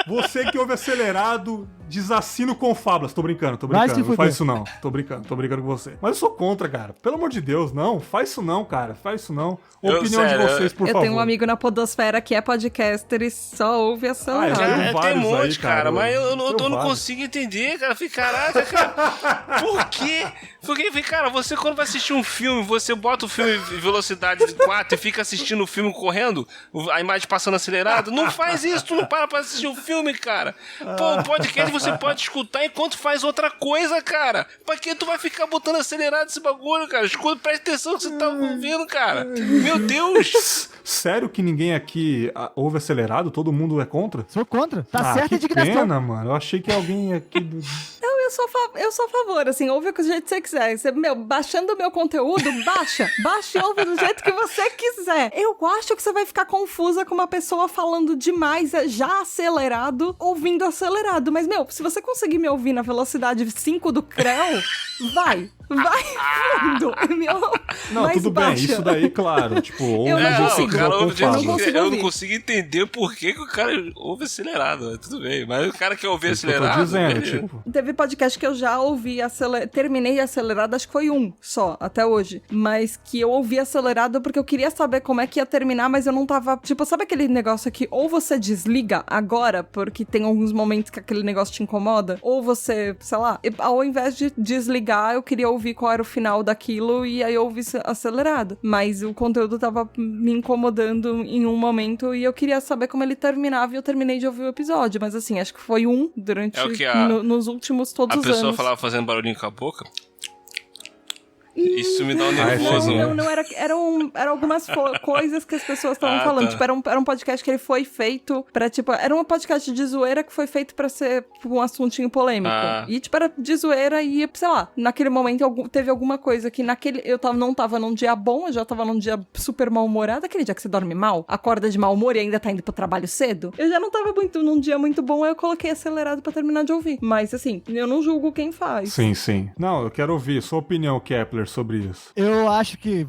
S1: Você que ouve acelerado, desassino com fábulas. Tô brincando. Não faz isso não. Tô brincando com você. Mas eu sou contra, cara. Pelo amor de Deus, não. Faz isso não, cara. Faz isso não. Opinião de vocês, por favor.
S4: Eu tenho um amigo na podosfera que é podcaster e só ouve acelerado.
S3: Tem um monte, cara. Mas eu não consigo entender, cara. Fiquei, caraca, cara. Por quê? Porque, cara, você quando vai assistir um filme, você bota o filme em velocidade 4 e fica assistindo o filme correndo, a imagem passando acelerado. Não faz isso, tu não para pra assistir um filme, cara. Pô, o podcast você pode escutar enquanto faz outra coisa, cara. Pra que tu vai ficar botando acelerado esse bagulho, cara? Escuta, presta atenção que você tá ouvindo, cara. Meu Deus.
S1: Sério que ninguém aqui ouve acelerado? Todo mundo é contra?
S2: Sou contra. Tá certo a indignação.
S1: Que pena, mano. Eu achei que alguém aqui...
S4: Não, eu sou a favor, assim, ouve do jeito que você quiser. Você, baixando o meu conteúdo, baixa e ouve do jeito que você quiser. Eu acho que você vai ficar confusa com uma pessoa falando demais, já acelerado, ouvindo acelerado. Mas, se você conseguir me ouvir na velocidade 5 do Creu, vai. Vai fundo.
S1: Não,
S4: mais
S1: tudo
S4: baixa.
S1: bem, isso daí, claro. Tipo, ouve
S4: Eu não
S1: do jeito
S4: consigo.
S1: que
S3: O cara
S1: eu
S3: ouve,
S1: falo.
S3: eu não consigo entender por que o cara ouve acelerado. Tudo bem, mas o cara quer ouvir
S1: Isso que eu
S3: acelerado.
S1: tô dizendo,
S3: beleza.
S1: tipo...
S4: Teve podcast que eu já ouvi terminei acelerado, acho que foi um só, até hoje. Mas que eu ouvi acelerado porque eu queria saber como é que ia terminar, mas eu não tava... Tipo, sabe aquele negócio que ou você desliga agora, porque tem alguns momentos que aquele negócio te incomoda, ou você, sei lá, ao invés de desligar, eu queria ouvir qual era o final daquilo e aí eu ouvi acelerado. Mas o conteúdo tava me incomodando em um momento e eu queria saber como ele terminava e eu terminei de ouvir o episódio. Mas assim, acho que foi um durante...
S3: É o que
S4: nos últimos todos os
S3: A
S4: anos.
S3: pessoa falava fazendo barulhinho com a boca. Isso me dá um nervoso.
S4: Não, eram algumas coisas que as pessoas estavam falando.
S3: Tá.
S4: Tipo, era um podcast que ele foi feito pra, tipo, era um podcast de zoeira que foi feito pra ser um assuntinho polêmico. E, tipo, era de zoeira e, sei lá, naquele momento teve alguma coisa que eu não tava num dia bom, eu já tava num dia super mal-humorado. Aquele dia que você dorme mal, acorda de mau humor e ainda tá indo pro trabalho cedo. Eu já não tava num dia muito bom, aí eu coloquei acelerado pra terminar de ouvir. Mas, assim, eu não julgo quem faz.
S1: Sim, sim. Não, eu quero ouvir sua opinião, Kepler, sobre isso.
S2: Eu acho que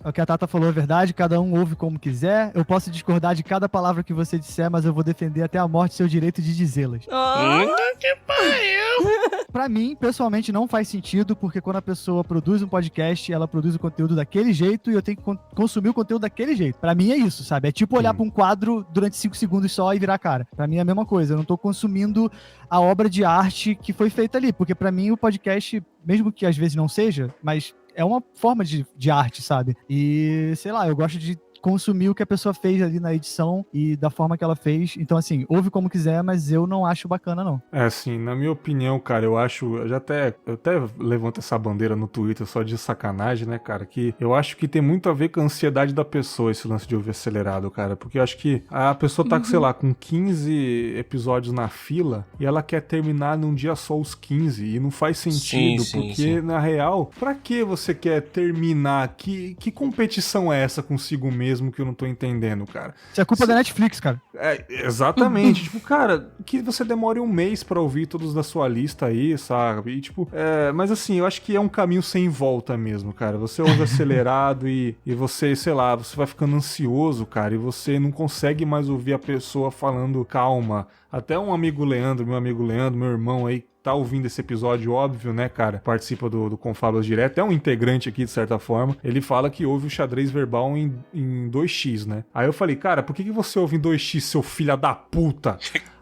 S2: o que a Tata falou é verdade, cada um ouve como quiser. Eu posso discordar de cada palavra que você disser, mas eu vou defender até a morte seu direito de dizê-las.
S3: Que pariu!
S2: Pra mim, pessoalmente, não faz sentido, porque quando a pessoa produz um podcast, ela produz o conteúdo daquele jeito e eu tenho que consumir o conteúdo daquele jeito. Pra mim é isso, sabe? É tipo olhar pra um quadro durante 5 segundos só e virar a cara. Pra mim é a mesma coisa. Eu não tô consumindo a obra de arte que foi feita ali, porque pra mim o podcast, mesmo que às vezes não seja, mas é uma forma de arte, sabe? E, sei lá, eu gosto de consumir o que a pessoa fez ali na edição e da forma que ela fez. Então, assim, ouve como quiser, mas eu não acho bacana, não.
S1: É, assim, na minha opinião, cara, eu até levanto essa bandeira no Twitter só de sacanagem, né, cara, que eu acho que tem muito a ver com a ansiedade da pessoa esse lance de ouvir acelerado, cara, porque eu acho que a pessoa tá, sei lá, com 15 episódios na fila e ela quer terminar num dia só os 15 e não faz sentido, porque, na real, pra que você quer terminar? Que competição é essa consigo mesmo que eu não tô entendendo, cara?
S2: Isso é culpa da Netflix, cara.
S1: É, exatamente. Tipo, cara, que você demore um mês pra ouvir todos da sua lista aí, sabe? E, tipo, mas assim, eu acho que é um caminho sem volta mesmo, cara. Você ouve acelerado e você, sei lá, você vai ficando ansioso, cara, e você não consegue mais ouvir a pessoa falando calma. Até meu amigo Leandro, meu irmão aí, tá ouvindo esse episódio, óbvio, né, cara? Participa do Confábulas Direto, é um integrante aqui, de certa forma. Ele fala que ouve o xadrez verbal em 2x, né? Aí eu falei, cara, por que você ouve em 2x, seu filho da puta?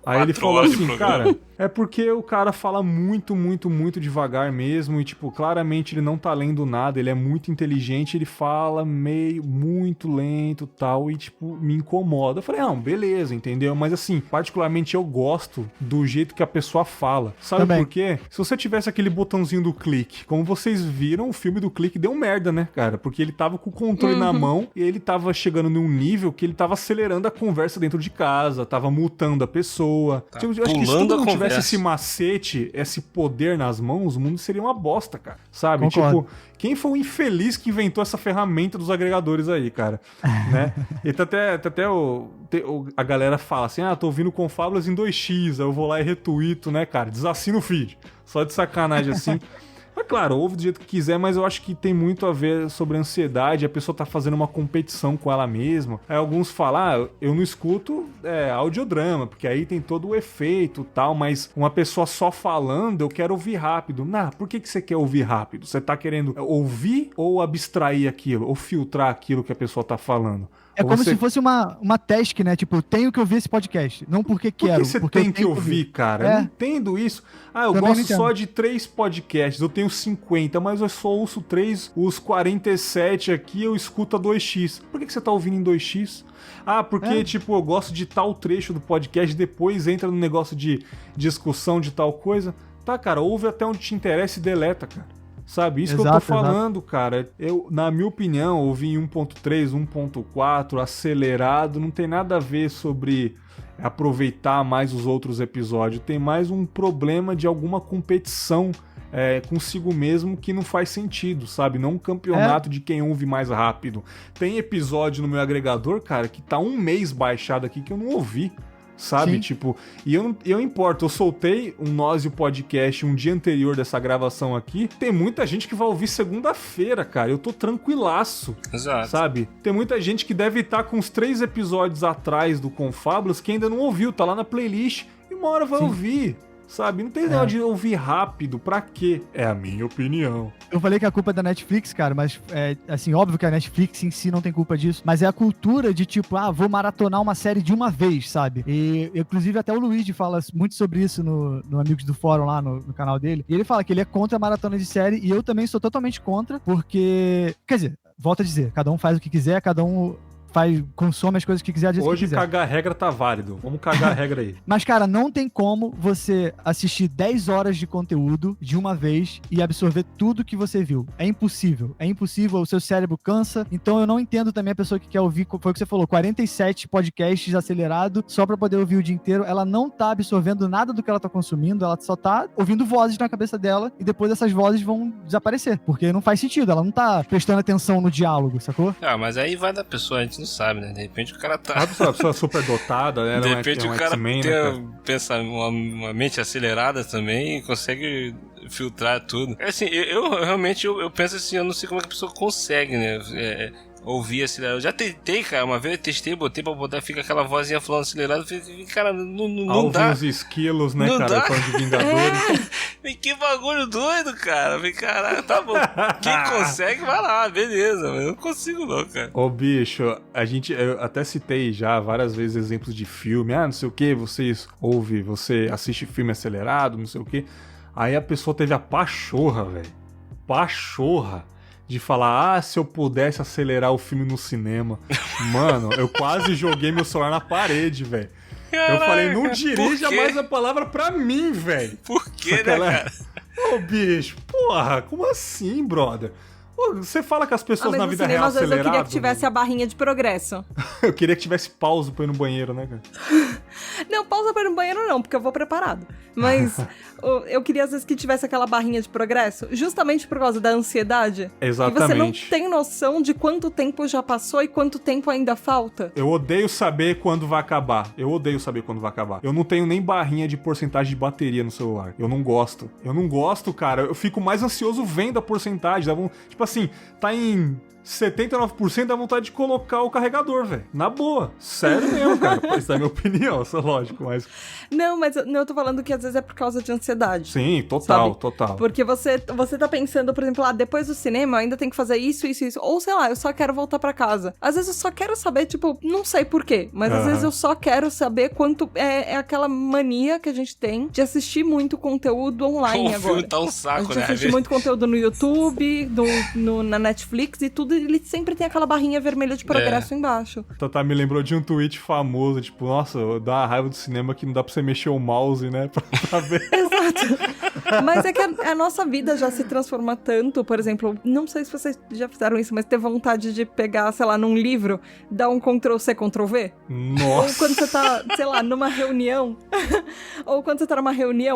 S1: Aí ele falou assim, cara, é porque o cara fala muito, muito, muito devagar mesmo e, tipo, claramente ele não tá lendo nada, ele é muito inteligente, ele fala muito lento e tal e, tipo, me incomoda. Eu falei, não, beleza, entendeu? Mas, assim, particularmente eu gosto do jeito que a pessoa fala. Sabe
S2: Também.
S1: por quê? Se você tivesse aquele botãozinho do clique, como vocês viram, o filme do clique deu merda, né, cara? Porque ele tava com o controle na mão e ele tava chegando num nível que ele tava acelerando a conversa dentro de casa, tava multando a pessoa.
S3: Tá
S1: Eu acho que se todo mundo tivesse
S3: conversa.
S1: esse macete, esse poder nas mãos, o mundo seria uma bosta, cara. Sabe?
S2: Concordo.
S1: Tipo, quem foi o infeliz que inventou essa ferramenta dos agregadores aí, cara? Né? E tá até a galera fala assim, tô ouvindo Confábulas em 2x, aí eu vou lá e retuito, né, cara? Desassina o feed. Só de sacanagem assim. Mas claro, ouve do jeito que quiser, mas eu acho que tem muito a ver sobre ansiedade, a pessoa tá fazendo uma competição com ela mesma. Aí alguns falam, eu não escuto audiodrama, porque aí tem todo o efeito e tal, mas uma pessoa só falando, eu quero ouvir rápido. Por que você quer ouvir rápido? Você tá querendo ouvir ou abstrair aquilo, ou filtrar aquilo que a pessoa tá falando?
S2: É como se fosse uma task, né? Tipo, eu tenho que ouvir esse podcast. Não porque quero.
S1: Por que você
S2: porque
S1: tem que ouvir, cara? Eu não entendo isso. Eu
S2: Também
S1: gosto só de 3 podcasts. Eu tenho 50, mas eu só ouço 3. Os 47 aqui eu escuto a 2x. Por que você tá ouvindo em 2x? Porque, tipo, eu gosto de tal trecho do podcast, depois entra no negócio de discussão de tal coisa. Tá, cara, ouve até onde te interessa e deleta, cara. Sabe? Isso que eu tô falando, cara. Eu, na minha opinião, ouvi em 1.3, 1.4, acelerado, não tem nada a ver sobre aproveitar mais os outros episódios. Tem mais um problema de alguma competição consigo mesmo que não faz sentido, sabe? Não um campeonato de quem ouve mais rápido. Tem episódio no meu agregador, cara, que tá 1 mês baixado aqui que eu não ouvi. sabe?
S2: Sim.
S1: Tipo, e eu não importo, eu soltei um Nós e o podcast um dia anterior dessa gravação aqui, tem muita gente que vai ouvir segunda-feira, cara, eu tô tranquilaço.
S3: Exato.
S1: Sabe? Tem muita gente que deve estar com uns 3 episódios atrás do Confábulas que ainda não ouviu, tá lá na playlist e uma hora vai ouvir. Sabe? Não tem negócio de ouvir rápido. Pra quê? É a minha opinião.
S2: Eu falei que a culpa é da Netflix, cara, mas assim, óbvio que a Netflix em si não tem culpa disso, mas é a cultura de tipo, vou maratonar uma série de uma vez, sabe? E, inclusive, até o Luigi fala muito sobre isso no Amigos do Fórum lá no canal dele. E ele fala que ele é contra a maratona de série e eu também sou totalmente contra, porque, quer dizer, volto a dizer, cada um faz o que quiser, cada um consome as coisas que quiser, diz o que
S1: Hoje
S2: quiser.
S1: cagar a regra tá válido. Vamos cagar a regra aí.
S2: Mas, cara, não tem como você assistir 10 horas de conteúdo de uma vez e absorver tudo que você viu. É impossível. É impossível, o seu cérebro cansa. Então eu não entendo também a pessoa que quer ouvir, foi o que você falou, 47 podcasts acelerado só pra poder ouvir o dia inteiro. Ela não tá absorvendo nada do que ela tá consumindo, ela só tá ouvindo vozes na cabeça dela e depois essas vozes vão desaparecer, porque não faz sentido, ela não tá prestando atenção no diálogo, sacou?
S3: Mas aí vai da pessoa, a gente não sabe, né? De repente o cara tá...
S1: A pessoa super dotada, né?
S3: De repente o cara
S1: X-Men,
S3: tem
S1: né,
S3: uma mente acelerada também e consegue filtrar tudo. Assim, eu realmente eu penso assim, eu não sei como é que a pessoa consegue, né? Ouvir acelerado. Eu já tentei, cara, uma vez eu testei, botei pra botar, fica aquela vozinha falando acelerado, cara, não dá.
S1: Alguns esquilos, né,
S3: não
S1: cara?
S3: Dá.
S1: Falando de Vingadores.
S3: Que bagulho doido, cara. Caralho, tá bom. Quem consegue, vai lá, beleza. Mas eu não consigo não, cara.
S1: Ô, bicho, eu até citei já várias vezes exemplos de filme. Não sei o que, você assiste filme acelerado, não sei o que. Aí a pessoa teve a pachorra, velho. Pachorra de falar, se eu pudesse acelerar o filme no cinema. Mano, eu quase joguei meu celular na parede, velho. Eu falei, não dirija mais a palavra pra mim, velho.
S3: Por quê, né, cara?
S1: Ô, bicho, porra, como assim, brother? Você fala que as pessoas na vida real
S4: às vezes
S1: aceleraram.
S4: Eu queria que tivesse a barrinha de progresso.
S1: Eu queria que tivesse pausa pra ir no banheiro, né, cara?
S4: Não, pausa pra ir no banheiro não, porque eu vou preparado. Mas eu queria às vezes que tivesse aquela barrinha de progresso, justamente por causa da ansiedade.
S1: Exatamente.
S4: E você não tem noção de quanto tempo já passou e quanto tempo ainda falta.
S1: Eu odeio saber quando vai acabar. Eu não tenho nem barrinha de porcentagem de bateria no celular. Eu não gosto, cara. Eu fico mais ansioso vendo a porcentagem. Tipo assim, tá em 79%, dá vontade de colocar o carregador, velho. Na boa. Sério mesmo, cara. Essa é a minha opinião, isso é lógico, mas...
S4: Não, mas eu tô falando que às vezes é por causa de ansiedade.
S1: Sim, total.
S4: Porque você tá pensando, por exemplo, depois do cinema eu ainda tenho que fazer isso. Ou sei lá, eu só quero voltar pra casa. Às vezes eu só quero saber, tipo, não sei porquê, mas às vezes eu só quero saber quanto é aquela mania que a gente tem de assistir muito conteúdo online agora.
S3: O filme tá um saco,
S4: a gente assiste muito conteúdo no YouTube, na Netflix e tudo, ele sempre tem aquela barrinha vermelha de progresso embaixo.
S1: Tá, me lembrou de um tweet famoso, tipo, nossa, dá uma raiva do cinema que não dá pra você mexer o mouse, né, pra ver.
S4: Exato. Mas é que a nossa vida já se transforma tanto, por exemplo, não sei se vocês já fizeram isso, mas ter vontade de pegar, sei lá, num livro, dar um Ctrl-C, Ctrl-V.
S1: Nossa.
S4: Ou quando você tá, sei lá, numa reunião,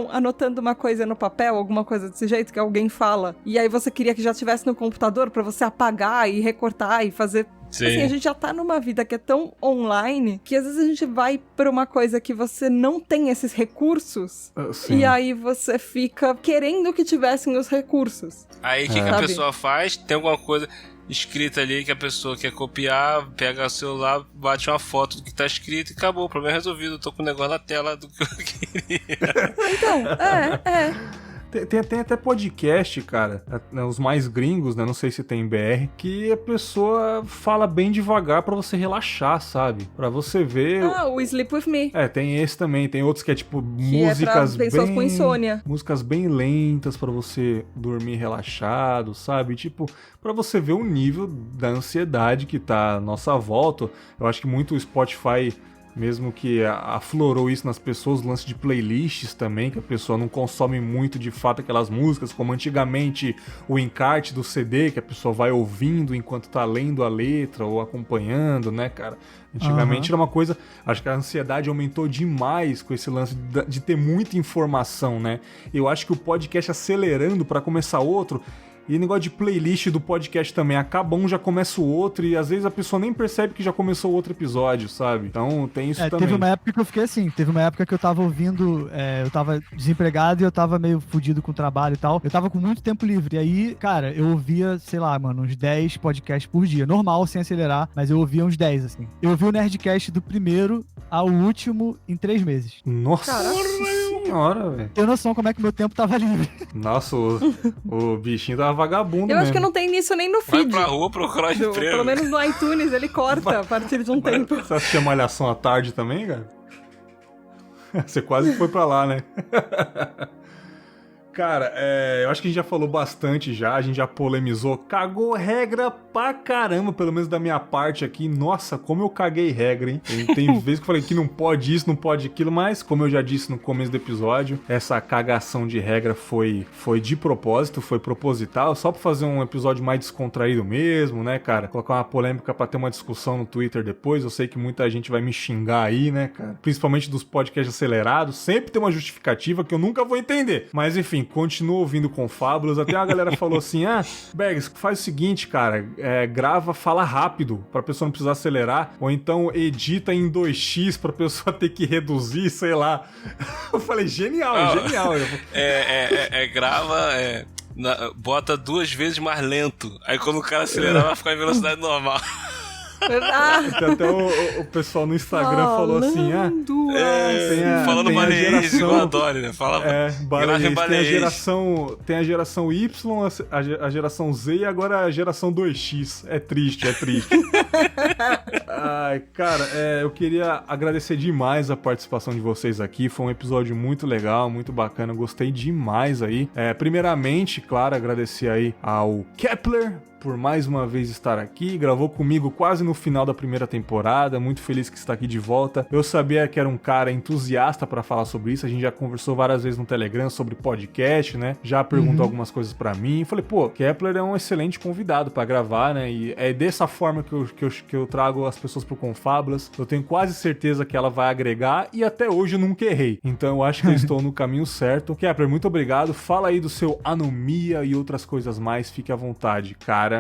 S4: anotando uma coisa no papel, alguma coisa desse jeito que alguém fala, e aí você queria que já estivesse no computador pra você apagar e recortar e fazer...
S3: Sim.
S4: Assim, a gente já tá numa vida que é tão online que às vezes a gente vai pra uma coisa que você não tem esses recursos e aí você fica querendo que tivessem os recursos.
S3: Aí o que a pessoa faz? Tem alguma coisa escrita ali que a pessoa quer copiar, pega o celular, bate uma foto do que tá escrito e acabou, o problema é resolvido. Eu tô com o negócio na tela do que eu queria.
S4: Então,
S1: Tem até podcast, cara, os mais gringos, né, não sei se tem em BR, que a pessoa fala bem devagar pra você relaxar, sabe? Pra você ver...
S4: o Sleep With Me.
S1: Tem esse também, tem outros que é tipo
S4: que
S1: músicas
S4: é pra pessoas com insônia.
S1: Músicas bem lentas pra você dormir relaxado, sabe? Tipo, pra você ver o nível da ansiedade que tá à nossa volta. Eu acho que muito o Spotify... Mesmo que aflorou isso nas pessoas, o lance de playlists também, que a pessoa não consome muito de fato aquelas músicas, como antigamente o encarte do CD, que a pessoa vai ouvindo enquanto tá lendo a letra ou acompanhando, né, cara? Antigamente era uma coisa... Acho que a ansiedade aumentou demais com esse lance de ter muita informação, né? Eu acho que o podcast acelerando para começar outro... E negócio de playlist do podcast também, acaba um, já começa o outro, e às vezes a pessoa nem percebe que já começou outro episódio, sabe? Então tem isso também.
S2: Teve uma época que eu fiquei assim, teve uma época que eu tava ouvindo, eu tava desempregado e eu tava meio fudido com o trabalho e tal. Eu tava com muito tempo livre, e aí, cara, eu ouvia, sei lá, mano, uns 10 podcasts por dia. Normal, sem acelerar, mas eu ouvia uns 10, assim. Eu ouvi o Nerdcast do primeiro ao último em 3 meses.
S1: Nossa senhora, velho.
S2: Tenho noção como é que meu tempo tava livre.
S1: Nossa, o bichinho tava vagabundo
S4: Eu
S1: mesmo.
S4: acho que não tem nisso nem no
S3: Vai
S4: feed.
S3: pra rua procurar emprego.
S4: Pelo menos no iTunes ele corta a partir de um tempo.
S1: Você assistia Malhação à tarde também, cara? Você quase foi pra lá, né? Cara, eu acho que a gente já falou bastante já, a gente já polemizou, cagou regra pra caramba, pelo menos da minha parte aqui. Nossa, como eu caguei regra, hein? Tem vezes que eu falei que não pode isso, não pode aquilo, mas como eu já disse no começo do episódio, essa cagação de regra foi de propósito, foi proposital, só pra fazer um episódio mais descontraído mesmo, né, cara? Colocar uma polêmica pra ter uma discussão no Twitter depois. Eu sei que muita gente vai me xingar aí, né, cara? Principalmente dos podcasts acelerados, sempre tem uma justificativa que eu nunca vou entender. Mas enfim, continuo ouvindo Confábulas. Até a galera falou assim, Bergs, faz o seguinte, cara, grava, fala rápido, pra pessoa não precisar acelerar, ou então edita em 2x pra pessoa ter que reduzir, sei lá. Eu falei, genial.
S3: Grava, bota 2 vezes mais lento, aí quando o cara acelerar vai ficar em velocidade normal.
S1: Até o pessoal no Instagram falou assim,
S3: falando baleiês, igual a Dory, né? Fala,
S1: tem a geração Y, a geração Z e agora a geração 2X. É triste. Ai, cara, eu queria agradecer demais a participação de vocês aqui. Foi um episódio muito legal, muito bacana. Gostei demais aí. Primeiramente, claro, agradecer aí ao Kepler por mais uma vez estar aqui, gravou comigo quase no final da primeira temporada, muito feliz que está aqui de volta. Eu sabia que era um cara entusiasta para falar sobre isso, a gente já conversou várias vezes no Telegram sobre podcast, né? Já perguntou algumas coisas para mim, falei, Kepler é um excelente convidado para gravar, né? E é dessa forma que eu trago as pessoas pro Confábulas. Eu tenho quase certeza que ela vai agregar e até hoje eu nunca errei. Então eu acho que eu estou no caminho certo. Kepler, muito obrigado. Fala aí do seu Anomia e outras coisas mais, fique à vontade, cara.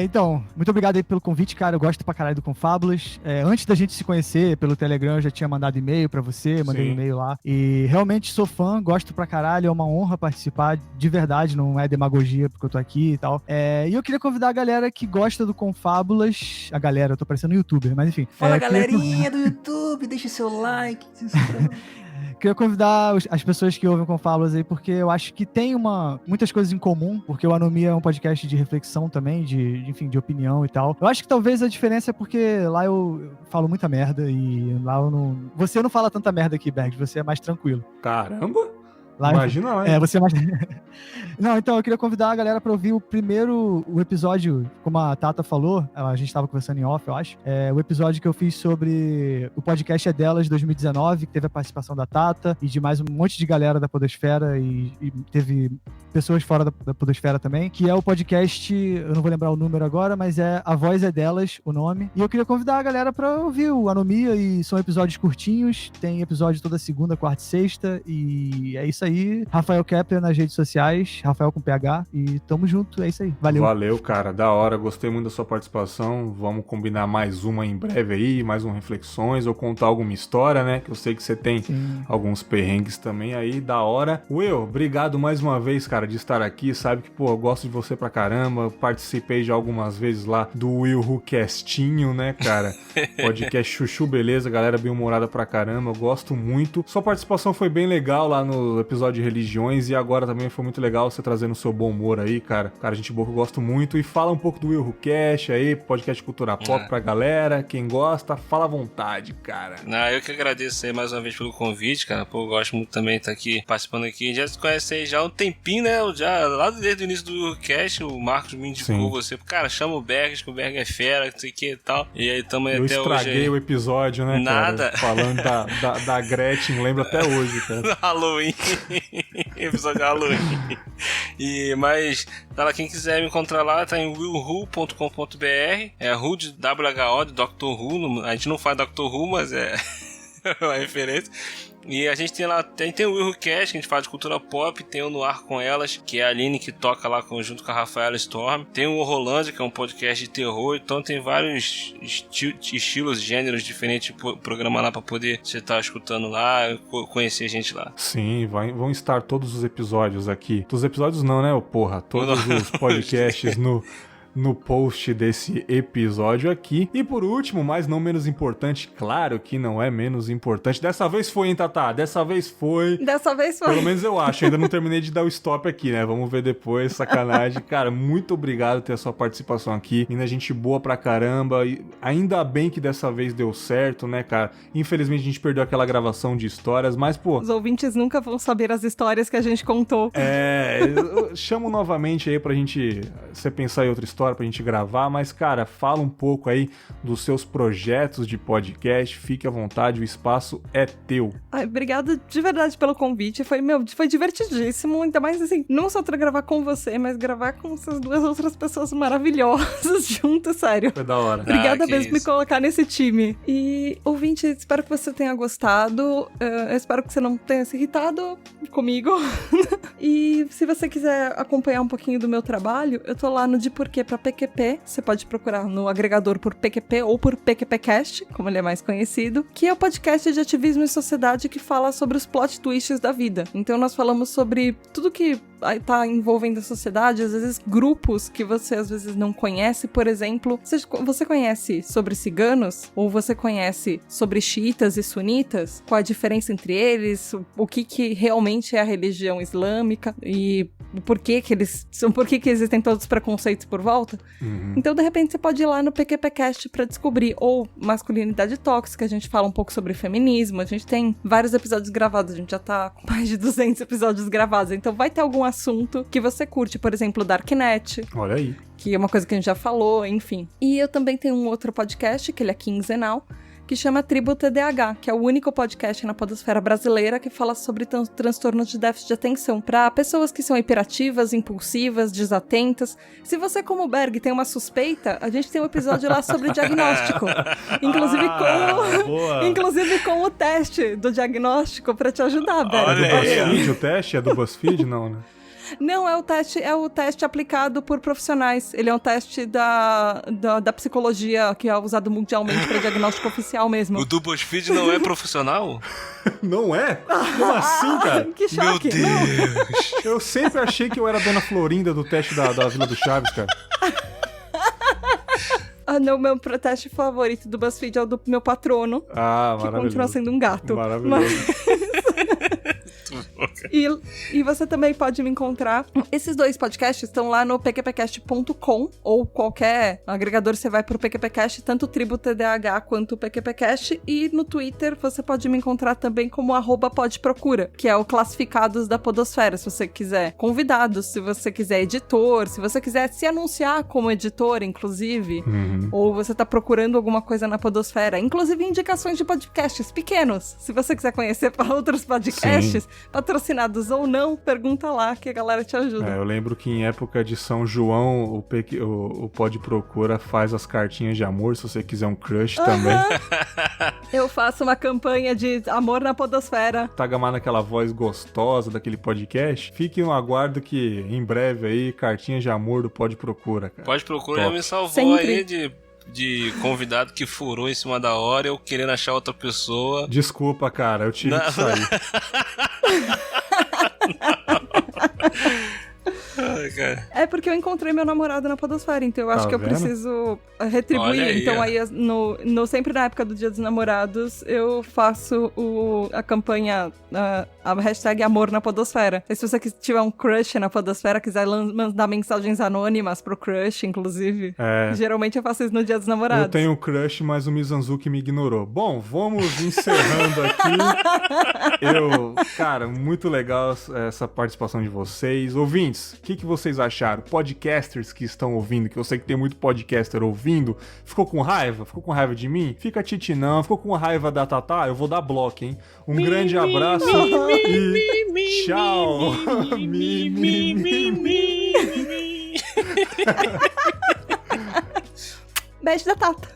S2: Então, muito obrigado aí pelo convite, cara. Eu gosto pra caralho do Confábulas. Antes da gente se conhecer pelo Telegram, eu já tinha mandado e-mail pra você, mandei um e-mail lá. E realmente sou fã, gosto pra caralho, é uma honra participar, de verdade, não é demagogia porque eu tô aqui e tal. E eu queria convidar a galera que gosta do Confábulas. A galera, eu tô parecendo youtuber, mas enfim.
S1: Fala, galerinha do YouTube, deixa seu like, se inscreva.
S2: Queria convidar as pessoas que ouvem Confábulas aí, porque eu acho que tem muitas coisas em comum, porque o Anomia é um podcast de reflexão também, de opinião e tal. Eu acho que talvez a diferença é porque lá eu falo muita merda e lá eu não... Você não fala tanta merda aqui, Berg, você é mais tranquilo.
S1: Caramba! Imagina, né?
S2: Você é mais... Não, então, eu queria convidar a galera pra ouvir o episódio, como a Tata falou, a gente tava conversando em off, eu acho, o episódio que eu fiz sobre o podcast É Delas 2019, que teve a participação da Tata e de mais um monte de galera da Podosfera e teve pessoas fora da Podosfera também, que é o podcast, eu não vou lembrar o número agora, mas A Voz é Delas, o nome. E eu queria convidar a galera pra ouvir o Anomia, e são episódios curtinhos, tem episódio toda segunda, quarta e sexta, e é isso aí. Rafael Kepler nas redes sociais, Rafael com PH, e tamo junto, é isso aí.
S1: Valeu, cara, da hora, gostei muito da sua participação. Vamos combinar mais uma em breve aí, mais um Reflexões, ou contar alguma história, né, que eu sei que você tem alguns perrengues também aí, da hora. Will, obrigado mais uma vez, cara, de estar aqui, sabe que, eu gosto de você pra caramba, participei já algumas vezes lá do Will Who Castinho, né, cara, podcast chuchu beleza, galera bem humorada pra caramba, eu gosto muito. Sua participação foi bem legal lá no episódio de religiões, e agora também foi muito legal você trazendo o seu bom humor aí, cara, gente boa que eu gosto muito. E fala um pouco do Will Who Cast aí, podcast Cultura Pop pra galera, quem gosta, fala à vontade, cara.
S3: Eu que agradeço aí mais uma vez pelo convite, cara, eu gosto muito também de estar aqui, participando aqui, já se conhece aí já há um tempinho, né, já lá desde o início do cast, o Marcos me indicou você, cara, chama o Bergs, que o Berg é fera, não sei o que e tal, e aí tamo aí até hoje. Eu estraguei
S1: o episódio, né,
S3: Nada.
S1: Cara, falando da Gretchen, lembro até hoje, cara.
S3: Halloween, episódio de Halloween. Mas, tá lá, quem quiser me encontrar lá, tá em willwho.com.br, Who de WHO, de Doctor Who, a gente não faz Doctor Who, mas uma referência. E a gente tem lá, tem o WilhoCast, que a gente fala de cultura pop, tem o No Ar Com Elas, que é a Aline que toca lá junto com a Rafaela Storm, tem o Horrorlândia, que é um podcast de terror, então tem vários estilos, gêneros diferentes de programa lá pra poder você estar escutando lá, conhecer a gente lá.
S1: Sim, vão estar todos os episódios aqui. Todos os episódios não, né, porra? Todos os podcasts no post desse episódio aqui. E por último, mas não menos importante, claro que não é menos importante. Dessa vez foi, hein, Tatá? Dessa vez foi. Pelo menos eu acho. Ainda não terminei de dar o stop aqui, né? Vamos ver depois, sacanagem. Cara, muito obrigado por ter a sua participação aqui. Ainda gente boa pra caramba. E ainda bem que dessa vez deu certo, né, cara? Infelizmente a gente perdeu aquela gravação de histórias, mas, pô...
S4: Os ouvintes nunca vão saber as histórias que a gente contou.
S1: Eu chamo novamente aí pra gente... Você pensar em outra história pra gente gravar, mas, cara, fala um pouco aí dos seus projetos de podcast, fique à vontade, o espaço é teu.
S4: Ai, obrigada de verdade pelo convite, foi divertidíssimo, ainda mais assim, não só pra gravar com você, mas gravar com essas duas outras pessoas maravilhosas juntas, sério.
S1: Foi da hora.
S4: Obrigada mesmo por me colocar nesse time. E, ouvinte, espero que você tenha gostado, eu espero que você não tenha se irritado comigo. E se você quiser acompanhar um pouquinho do meu trabalho, eu tô lá no De Porquê pra PQP, você pode procurar no agregador por PQP ou por PQPcast, como ele é mais conhecido, que é o podcast de ativismo e sociedade que fala sobre os plot twists da vida. Então nós falamos sobre tudo que tá envolvendo a sociedade, às vezes grupos que você às vezes não conhece, por exemplo, você conhece sobre ciganos? Ou você conhece sobre xiitas e sunitas? Qual a diferença entre eles? O que realmente é a religião islâmica? E por que existem todos os preconceitos por volta?
S1: Uhum.
S4: Então, de repente, você pode ir lá no PQPcast pra descobrir. Ou masculinidade tóxica, a gente fala um pouco sobre feminismo, a gente tem vários episódios gravados, a gente já tá com mais de 200 episódios gravados, então vai ter algum assunto que você curte, por exemplo, Darknet.
S1: Olha aí.
S4: Que é uma coisa que a gente já falou, enfim. E eu também tenho um outro podcast, que ele é quinzenal, que chama Tribo TDAH, que é o único podcast na podosfera brasileira que fala sobre transtornos de déficit de atenção para pessoas que são hiperativas, impulsivas, desatentas. Se você, como Berg, tem uma suspeita, a gente tem um episódio lá sobre diagnóstico. Inclusive com o teste do diagnóstico para te ajudar, Berg.
S1: É do BuzzFeed o teste? É do BuzzFeed? Não, né?
S4: Não, é o teste aplicado por profissionais. Ele é um teste da psicologia que é usado mundialmente para diagnóstico oficial mesmo.
S3: O do BuzzFeed não é profissional?
S1: Não é? Como assim, cara?
S4: Que choque.
S3: Meu Deus.
S1: Eu sempre achei que eu era a Dona Florinda do teste da Vila do Chaves, cara.
S4: Não, meu teste favorito do BuzzFeed é o do meu patrono.
S1: Maravilhoso.
S4: Que continua sendo um gato.
S1: Maravilhoso.
S4: E você também pode me encontrar. Esses dois podcasts estão lá no pqpcast.com ou qualquer agregador, você vai pro PQPcast, tanto o Tribo TDAH quanto o PQPcast. E no Twitter você pode me encontrar também como @podprocura, que é o classificados da podosfera. Se você quiser convidados, se você quiser editor, se você quiser se anunciar como editor, inclusive, ou você tá procurando alguma coisa na podosfera, inclusive indicações de podcasts pequenos. Se você quiser conhecer para outros podcasts, patrocinados ou não, pergunta lá que a galera te ajuda.
S1: Eu lembro que em época de São João, o Pod Procura faz as cartinhas de amor, se você quiser um crush também.
S4: Eu faço uma campanha de amor na podosfera.
S1: Tá gamando aquela voz gostosa daquele podcast. Fique no aguardo que em breve aí, cartinhas de amor do Pod Procura, cara.
S3: Pod Procura já me salvou
S4: Sempre.
S3: aí de convidado que furou em cima da hora, eu querendo achar outra pessoa.
S1: Desculpa, cara, eu tive que sair.
S3: Ai, cara.
S4: É porque eu encontrei meu namorado na podosfera, então eu acho que eu preciso retribuir.
S3: Olha aí,
S4: então aí, sempre na época do Dia dos Namorados, eu faço a campanha, a hashtag amor na podosfera. E se você tiver um crush na podosfera, quiser mandar mensagens anônimas pro crush, inclusive, geralmente eu faço isso no Dia dos Namorados.
S1: Eu tenho um crush, mas o Mizanzuki me ignorou. Bom, vamos encerrando aqui. Cara, muito legal essa participação de vocês. Ouvintes, o que vocês acharam? Podcasters que estão ouvindo, que eu sei que tem muito podcaster ouvindo, ficou com raiva? Ficou com raiva de mim? Fica titinão, ficou com raiva da Tatá? Eu vou dar bloco, hein? Um grande abraço e tchau!
S4: Beijo da Tata.